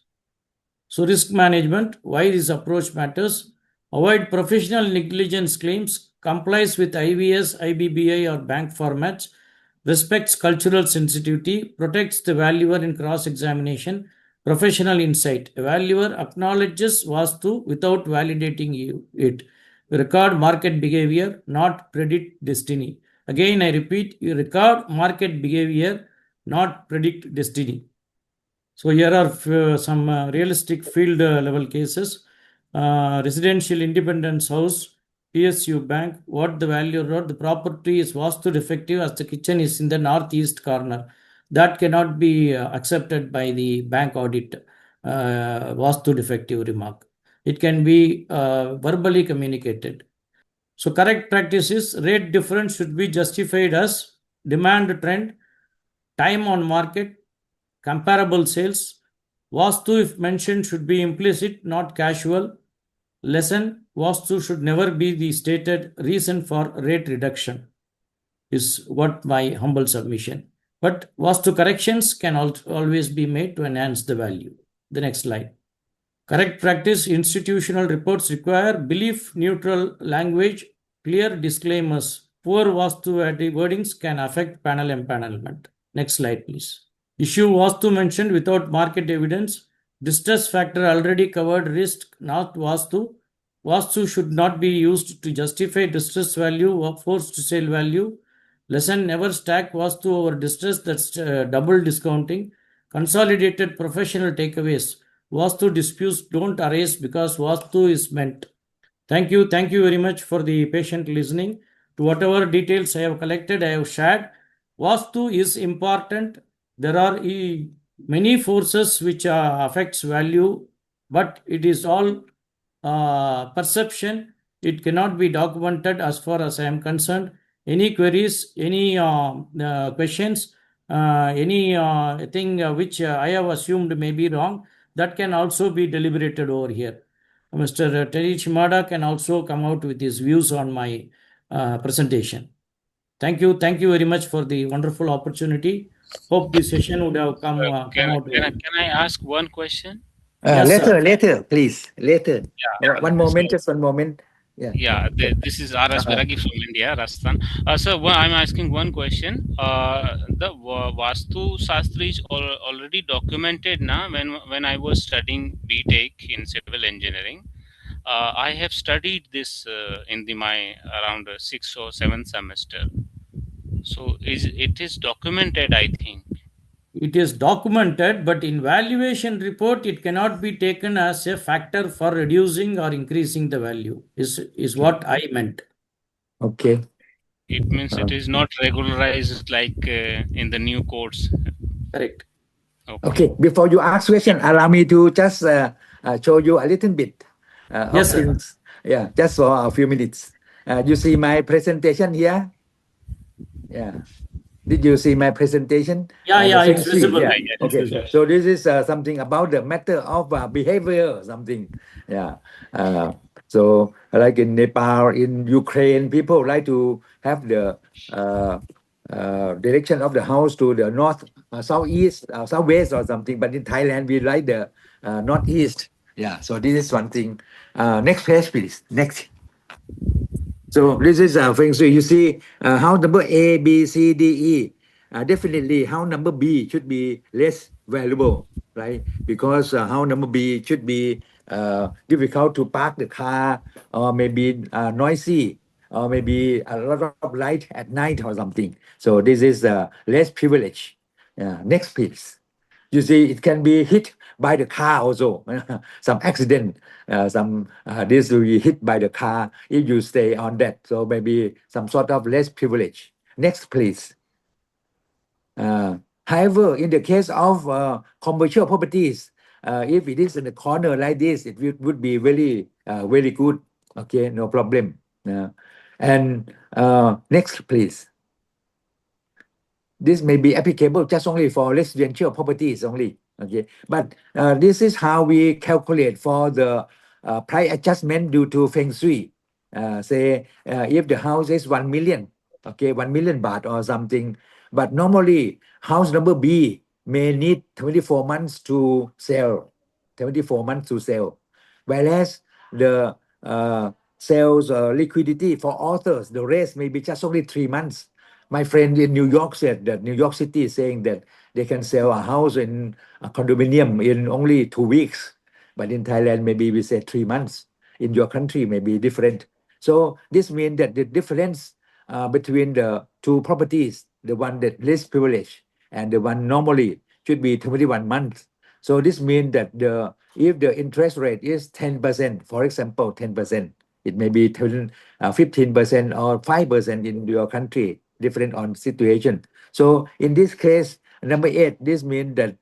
So, risk management, why this approach matters. Avoid professional negligence claims, complies with IVS, IBBI or bank formats, respects cultural sensitivity, protects the valuer in cross-examination, professional insight. A valuer acknowledges Vastu without validating it. Record market behavior, not predict destiny. Again, I repeat, you record market behavior, not predict destiny. So here are some realistic field level cases. Residential independence house, PSU bank, what the value wrote, the property is Vastu defective as the kitchen is in the northeast corner. That cannot be accepted by the bank audit, Vastu defective remark. It can be verbally communicated. So correct practice is rate difference should be justified as demand trend, time on market, comparable sales. Vastu, if mentioned, should be implicit, not casual. Lesson: Vastu should never be the stated reason for rate reduction, is what my humble submission. But Vastu corrections can always be made to enhance the value. The next slide. Correct practice: institutional reports require belief neutral language, clear disclaimers. Poor Vastu wordings can affect panel empanelment. Next slide, please. Issue Vastu mentioned without market evidence. Distress factor already covered risk, not Vastu. Vastu should not be used to justify distress value or forced sale value. Lesson: never stack Vastu over distress, that's double discounting. Consolidated professional takeaways: Vastu disputes don't arise because Vastu is meant. Thank you. Thank you very much for the patient listening. To whatever details I have collected, I have shared. Vastu is important. There are many forces which affects value, but it is all perception. It cannot be documented as far as I am concerned. Any queries, any questions, any thing which I have assumed may be wrong, that can also be deliberated over here. Mr. Terry Shimada can also come out with his views on my presentation. Thank you. Thank you very much for the wonderful opportunity. Hope this session would have come out well. Can I ask one question? Yes, sir. Later, please. Later. Yeah. One moment, just one moment. Yeah, this is R.S. Beragi from India, Rajasthan. I'm asking one question. The Vastu Shastra is already documented now. When I was studying BTech in civil engineering, I have studied this in my around 6th or 7th semester. So it is documented, I think. It is documented, but in valuation report, it cannot be taken as a factor for reducing or increasing the value, is what I meant. Okay. It means it is not regularized like in the new codes. Correct. Okay. Before you ask question, allow me to just show you a little bit Yes, of things. Yeah, just for a few minutes. You see my presentation here? Yeah. Did you see my presentation? Yeah, the it's Feng Shui, visible. yeah. It's Okay. visible. So this is something about the matter of behavior, something. Yeah. So like in Nepal, in Ukraine, people like to have the direction of the house to the north, southeast, southwest or something. But in Thailand, we like the northeast. Yeah. So this is one thing. Next page, please. Next. So this is Feng Shui. You see how number A, B, C, D, E. Definitely how number B should be less valuable, right? Because how number B should be difficult to park the car, or maybe noisy, or maybe a lot of light at night or something. So this is less privilege. Next, please. You see, it can be hit by the car also. Some accident, this will be hit by the car if you stay on that. So maybe some sort of less privilege. Next, please. However, in the case of commercial properties, if it is in the corner like this, it would be very good. Okay, no problem. And next, please. This may be applicable just only for residential properties only. Okay, but this is how we calculate for the price adjustment due to Feng Shui. Say if the house is 1 million, okay, 1 million baht or something, but normally house number B may need 24 months to sell, 24 months to sell, whereas the sales liquidity for authors, the rest may be just only 3 months. My friend in New York said that New York City is saying that they can sell a house in a condominium in only 2 weeks. But in Thailand, maybe we say 3 months. In your country, may be different. So this means that the difference between the two properties, the one that less privilege and the one normally, should be 21 months. So this means that if the interest rate is 10%, for example, 10%, it may be 15% or 5% in your country, different on situation. So in this case, number 8, this means that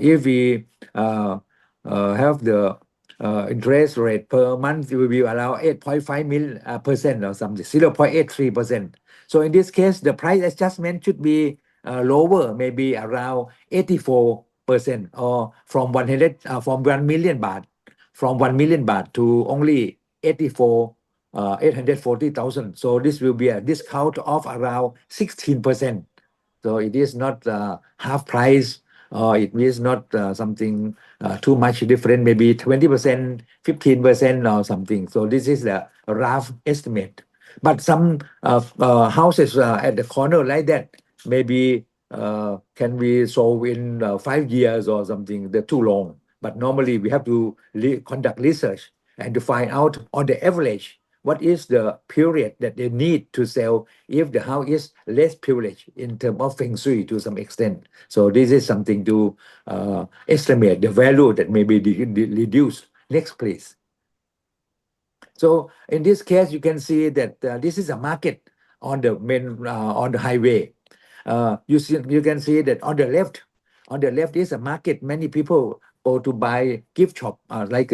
if we have the interest rate per month, we will allow 8.5% or something, 0.83%. So in this case, the price adjustment should be lower, maybe around 84%, or from 1 million baht from 1 million baht to only 840,000. So this will be a discount of around 16%. So it is not half price, or it is not something too much different, maybe 20%, 15% or something. So this is the rough estimate. But some houses at the corner like that, maybe can be sold in 5 years or something. They're too long. But normally we have to conduct research and to find out on the average what is the period that they need to sell if the house is less privileged in terms of Feng Shui to some extent. So this is something to estimate the value that may be reduced. Next, please. So in this case, you can see that this is a market on the main on the highway. You can see that on the left is a market. Many people go to buy gift shop like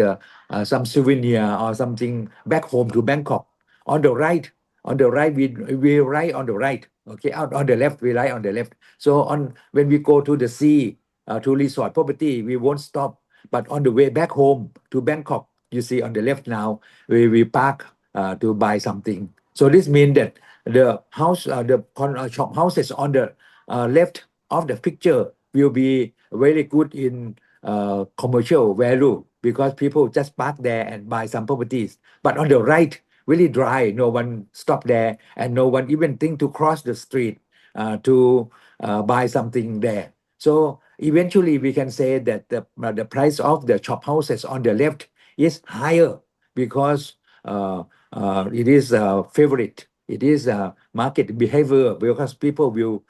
some souvenir or something back home to Bangkok. On the right, we write on the right. Okay, out on the left we write on the left. So when we go to the sea to resort property, we won't stop. But on the way back home to Bangkok, you see on the left now, we park to buy something. So this means that the house, shop houses on the left of the picture will be very good in commercial value because people just park there and buy some properties. But on the right, really dry, no one stop there and no one even think to cross the street to buy something there. So eventually we can say that the price of the shop houses on the left is higher because it is favorite. It is market behavior because people will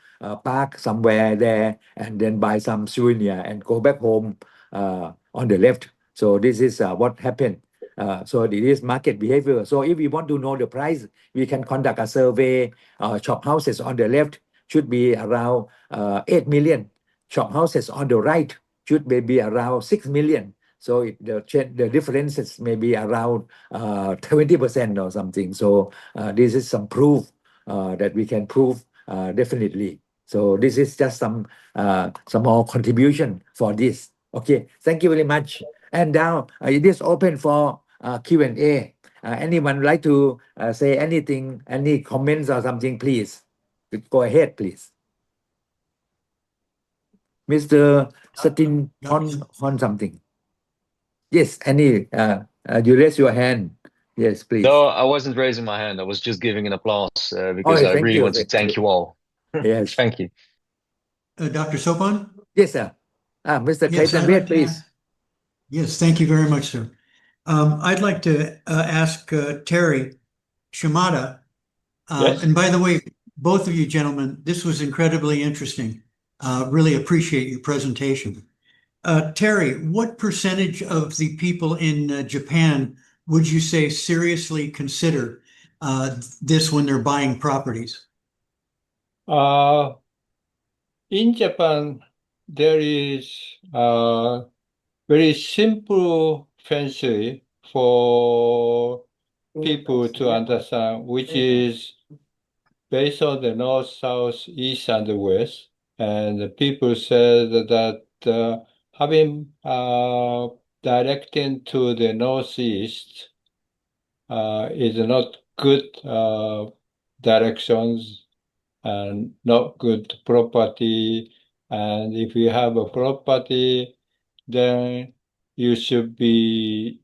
park somewhere there and then buy some souvenir and go back home on the left. So this is what happened. So it is market behavior. So if we want to know the price, we can conduct a survey. Shop houses on the left should be around 8 million. Shop houses on the right should be around 6 million. So the differences may be around 20% or something. So this is some proof that we can prove definitely. So this is just some more contribution for this. Okay, thank you very much. And now it is open for Q&A. Anyone like to say anything, any comments or something, please? Go ahead, please. Mr. Satin Hon something. Yes, any, you raise your hand. Yes, please. No, I wasn't raising my hand. I was just giving an applause because I really want to thank you all. Yes. Thank you. Dr. Sopan? Yes, sir. Mr. Yes, Clayton, like please. Yes, thank you very much, sir. I'd like to ask Terry Shimada. Yes. And by the way, both of you gentlemen, this was incredibly interesting. Really appreciate your presentation. Terry, what percentage of the people in Japan would you say seriously consider this when they're buying properties? In Japan, there is very simple Feng Shui for people to understand, which is based on the north, south, east, and the west. And the people said that having directing to the northeast is not good directions and not good property. And if you have a property, then you should be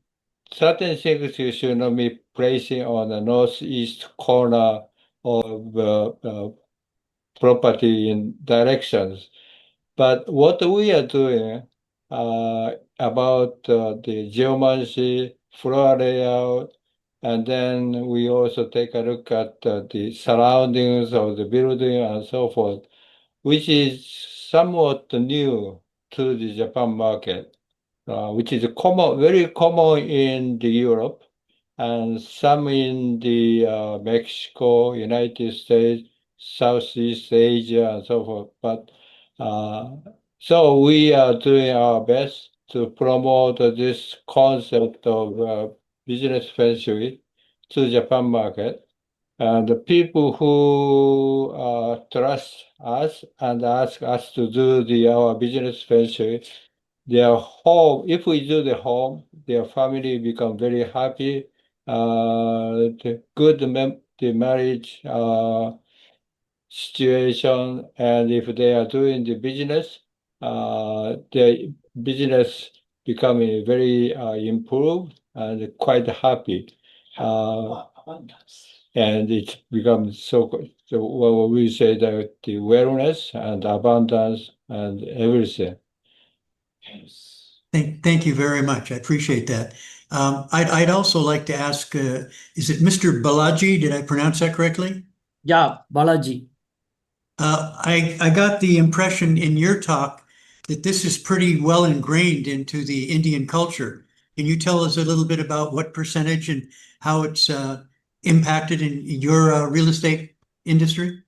certain things you should not be placing on the northeast corner of property in directions. But what we are doing about the geomancy, floor layout, and then we also take a look at the surroundings of the building and so forth, which is somewhat new to the Japan market, which is very common in the Europe and some in the Mexico, United States, Southeast Asia, and so forth. But so we are doing our best to promote this concept of business Feng Shui to the Japan market. And the people who trust us and ask us to do our business Feng Shui, their home, if we do the home, their family become very happy. The marriage situation, and if they are doing the business, the business becoming very improved and quite happy. And it becomes so what we say that the wellness and abundance and everything. Thank you very much. I appreciate that. I'd also like to ask, is it Mr. Balaji? Did I pronounce that correctly? Yeah, Balaji. I got the impression in your talk that this is pretty well ingrained into the Indian culture. Can you tell us a little bit about what percentage and how it's impacted in your real estate industry?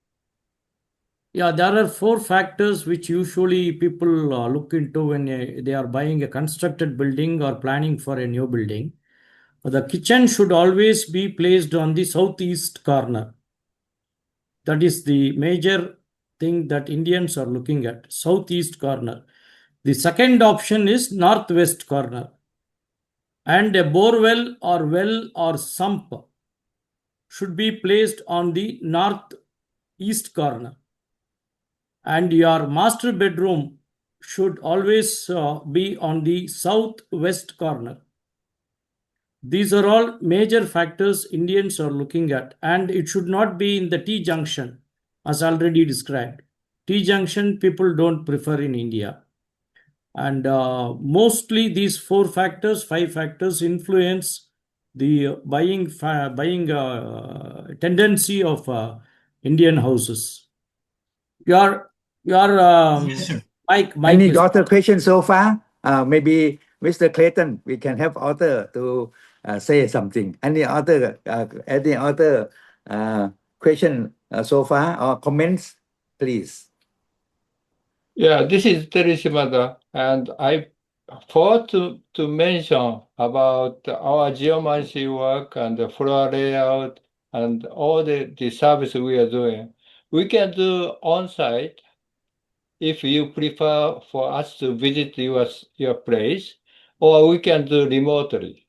Yeah, there are 4 factors which usually people look into when they are buying a constructed building or planning for a new building. The kitchen should always be placed on the southeast corner. That is the major thing that Indians are looking at, southeast corner. The second option is northwest corner. And a borewell or well or sump should be placed on the northeast corner. And your master bedroom should always be on the southwest corner. These are all major factors Indians are looking at, and it should not be in the T junction, as already described. T junction people don't prefer in India. And mostly these 4 factors, 5 factors influence the buying tendency of Indian houses. Your Yes, sir. Mike. Any other questions so far? Maybe Mr. Clayton, we can have author to say something. Any other question so far or comments, please? Yeah, this is Terry Shimada, and I thought to mention about our geomancy work and the floor layout and all the service we are doing. We can do on-site if you prefer for us to visit your place, or we can do remotely.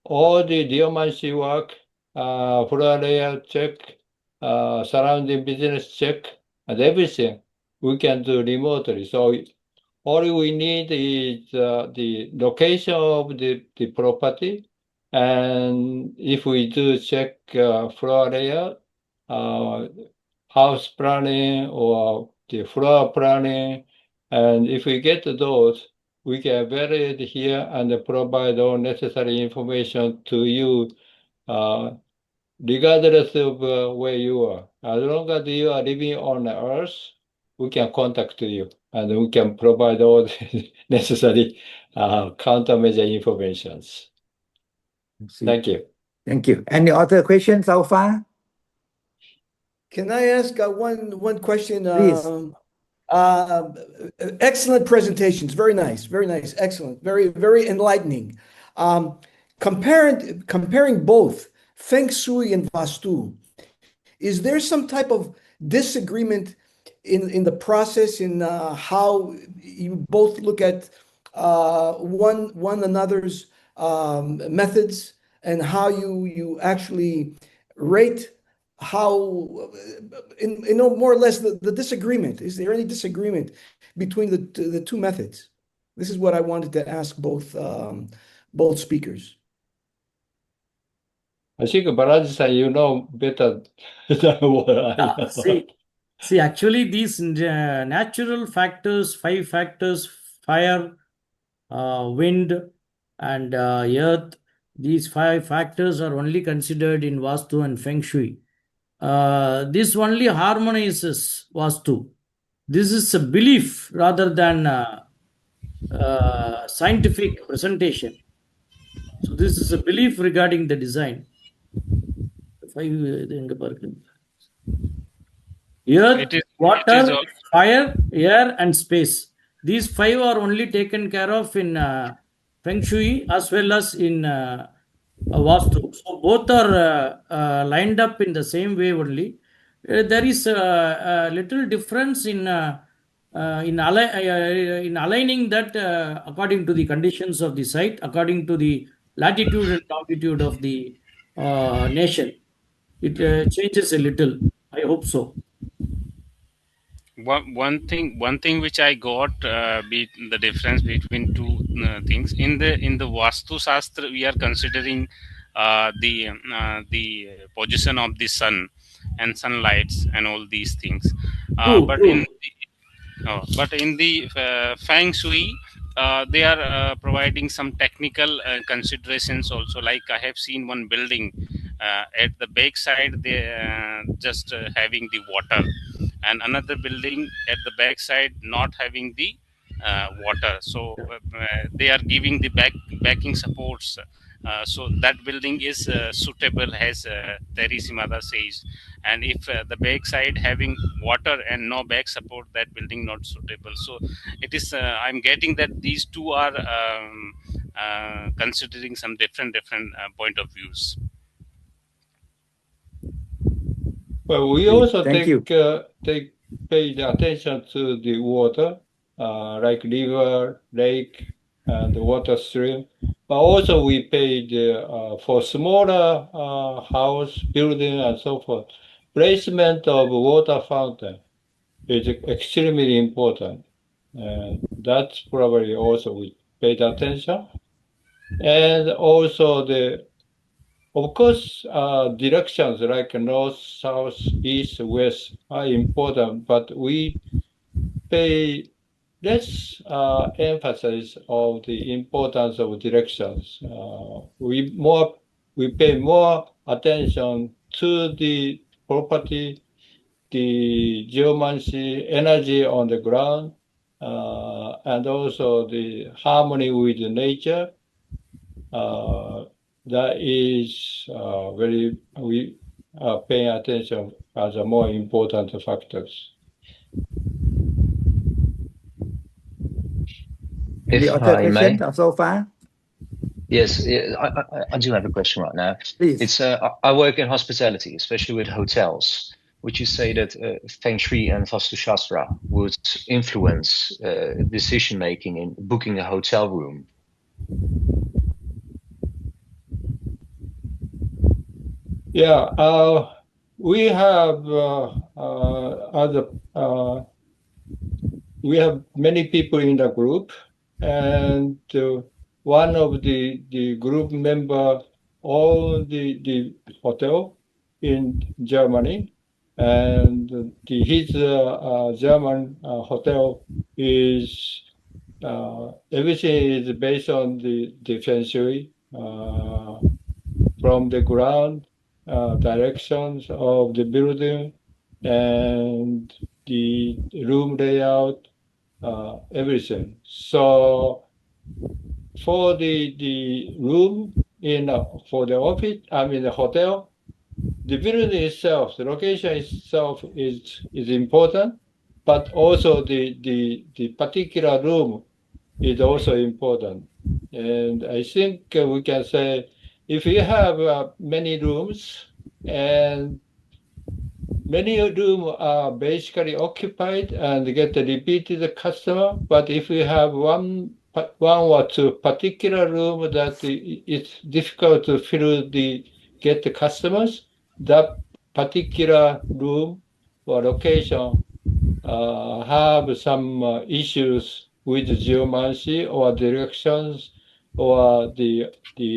All the geomancy work, floor layout check, surrounding business check, and everything we can do remotely. So all we need is the location of the property. And if we do check floor layout, house planning or the floor planning, and if we get those, we can evaluate here and provide all necessary information to you, regardless of where you are. As long as you are living on Earth, we can contact you and we can provide all the necessary countermeasure informations. Thank you. Thank you. Any other questions so far? Can I ask one question? Please. Excellent presentations. Very nice. Very nice. Excellent. Very, very enlightening. Comparing both Feng Shui and Vastu, is there some type of disagreement in the process in how you both look at one another's methods and how you actually rate how more or less the disagreement? Is there any disagreement between the 2 methods? This is what I wanted to ask both speakers. I think Balaji-san, you know better than what I know. See, actually, these natural factors, 5 factors, fire, wind, and earth, these 5 factors are only considered in Vastu and Feng Shui. This only harmonizes Vastu. This is a belief rather than scientific presentation. So this is a belief regarding the design. Earth, water, fire, air, and space. These 5 are only taken care of in Feng Shui as well as in Vastu. So both are lined up in the same way only. There is a little difference in in aligning that according to the conditions of the site, according to the latitude and longitude of the nation, it changes a little. I hope so. One thing which I got the difference between two things in the Vastu Shastra, we are considering the position of the sun and sunlights and all these things, True, but true. in the Feng Shui, they are providing some technical considerations also. Like I have seen one building at the back side, they just having the water, and another building at the back side not having the water. So they are giving the backing supports. So that building is suitable, as Terry Shimada says. And if the back side having water and no back support, that building not suitable. So it is. I'm getting that these two are considering some different point of views. Well, we also pay the attention to the water, like river, lake, and the water stream. But also we pay for smaller house, building, and so forth. Placement of water fountain is extremely important. That's probably also we paid attention. And also of course, directions like north, south, east, west are important, but we pay less emphasis of the importance of directions. We pay more attention to the property, the geomancy, energy on the ground, and also the harmony with nature. That is we are paying attention as a more important factors. Any other question so far? Yes, I do have a question right now. Please. It's I work in hospitality, especially with hotels. Would you say that Feng Shui and Vastu Shastra would influence decision making in booking a hotel room? Yeah, we have we have many people in the group, and one of the group member owned the hotel in Germany, and his German hotel is everything is based on the Feng Shui from the ground, directions of the building, and the room layout, everything. So for the room for the office, the hotel, the building itself, the location itself is important, but also the particular room is also important. And I think we can say if you have many rooms and many rooms are basically occupied and get a repeated customer, but if you have one or two particular room that it's difficult to get the customers, that particular room or location have some issues with geomancy or directions or the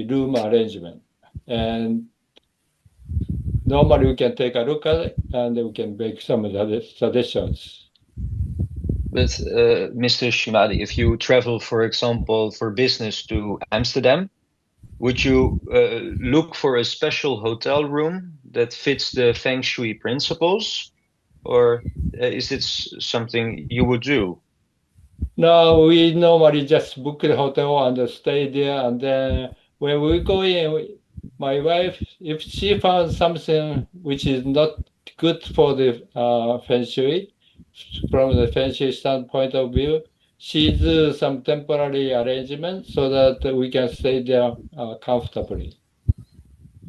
room arrangement. And normally we can take a look at it and we can make some suggestions. But Mr. Shimada, if you travel, for example, for business to Amsterdam, would you look for a special hotel room that fits the Feng Shui principles? Or is it something you would do? No, we normally just book the hotel and stay there. And then when we go in, my wife, if she found something which is not good for the Feng Shui, from the Feng Shui standpoint of view, she do some temporary arrangements so that we can stay there comfortably.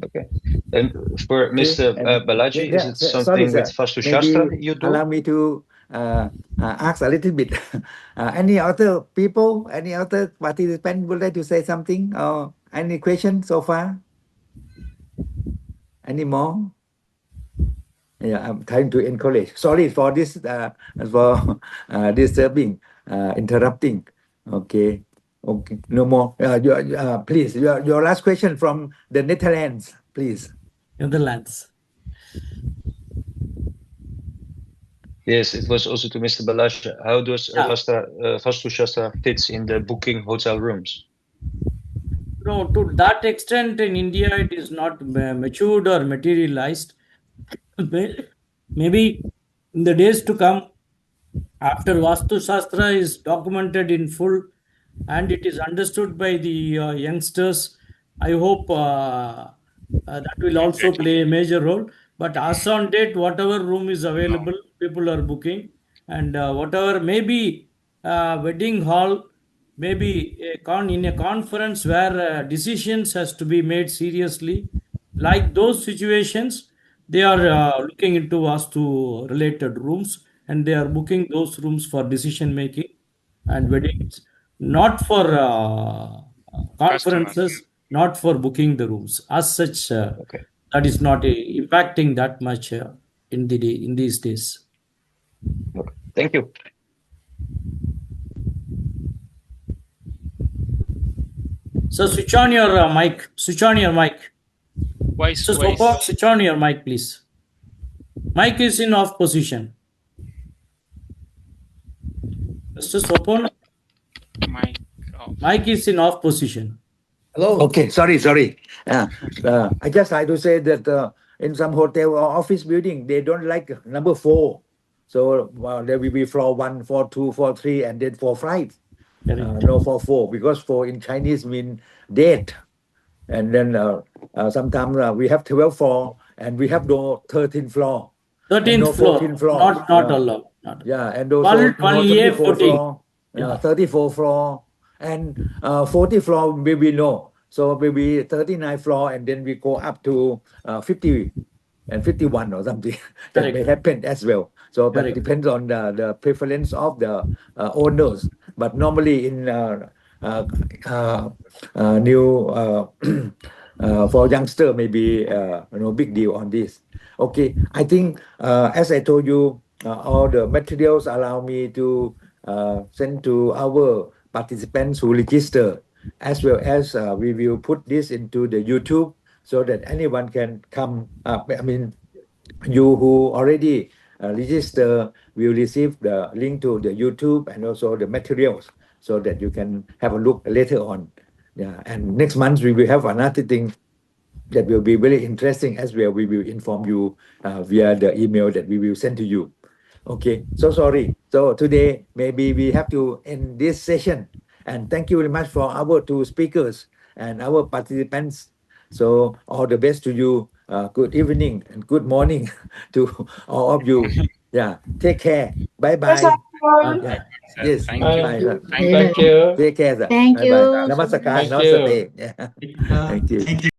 Okay. And for Mr. Balaji, is it something with Vastu Shastra you do? Allow me to ask a little bit. Any other people, any other participant would like to say something or any question so far? Any more? Yeah, I'm trying to encourage. Sorry for this, for disturbing, interrupting. Okay, okay, no more. Please, your last question from the Netherlands, please. Netherlands. Yes, it was also to Mr. Balaji. How does Vastu Shastra fits in the booking hotel rooms? No, to that extent in India, it is not matured or materialized. Maybe in the days to come, after Vastu Shastra is documented in full and it is understood by the youngsters, I hope that will also play a major role. But as on date, whatever room is available, people are booking, and whatever maybe wedding hall, maybe in a conference where decisions has to be made seriously, like those situations, they are looking into Vastu related rooms and they are booking those rooms for decision making and weddings, not for conferences, not for booking the rooms. As such, Okay. that is not impacting that much in these days. Okay. Thank you. So switch on your mic. Switch on your mic. Voice. So switch on your mic, please. Mic is in off position. Mr. Sopon, mic is in off position. Hello. Okay, sorry. I just like to say that in some hotel or office building, they don't like number 4. So there will be floor 1, floor 2, floor 3, and then 4 5. No floor 4, because 4 in Chinese mean dead. And then sometimes we have 12 floor and we have no 13th floor. 13th floor, 14th floor. Not allowed. Yeah, and also 34 floor, 34 floor, and 40 floor maybe no. So maybe 39 floor, and then we go up to 50 and 51 or something. That may happen as well. So, but it depends on the preference of the owners. But normally in for youngster, maybe no big deal on this. Okay, I think as I told you, all the materials allow me to send to our participants who register, as well as we will put this into the YouTube so that anyone can come up. I mean, you who already register will receive the link to the YouTube and also the materials so that you can have a look later on. Yeah, and next month we will have another thing that will be very interesting as well. We will inform you via the email that we will send to you. Okay, so sorry. So today maybe we have to end this session. And thank you very much for our 2 speakers and our participants. So all the best to you. Good evening and good morning to all of you. Yeah, take care. Bye-bye. Yeah. Yes. Thank you. Bye. Thank you. Take care. Thank you. Bye-bye. Namaskar. Thank Namaste. you. Yeah. Thank you.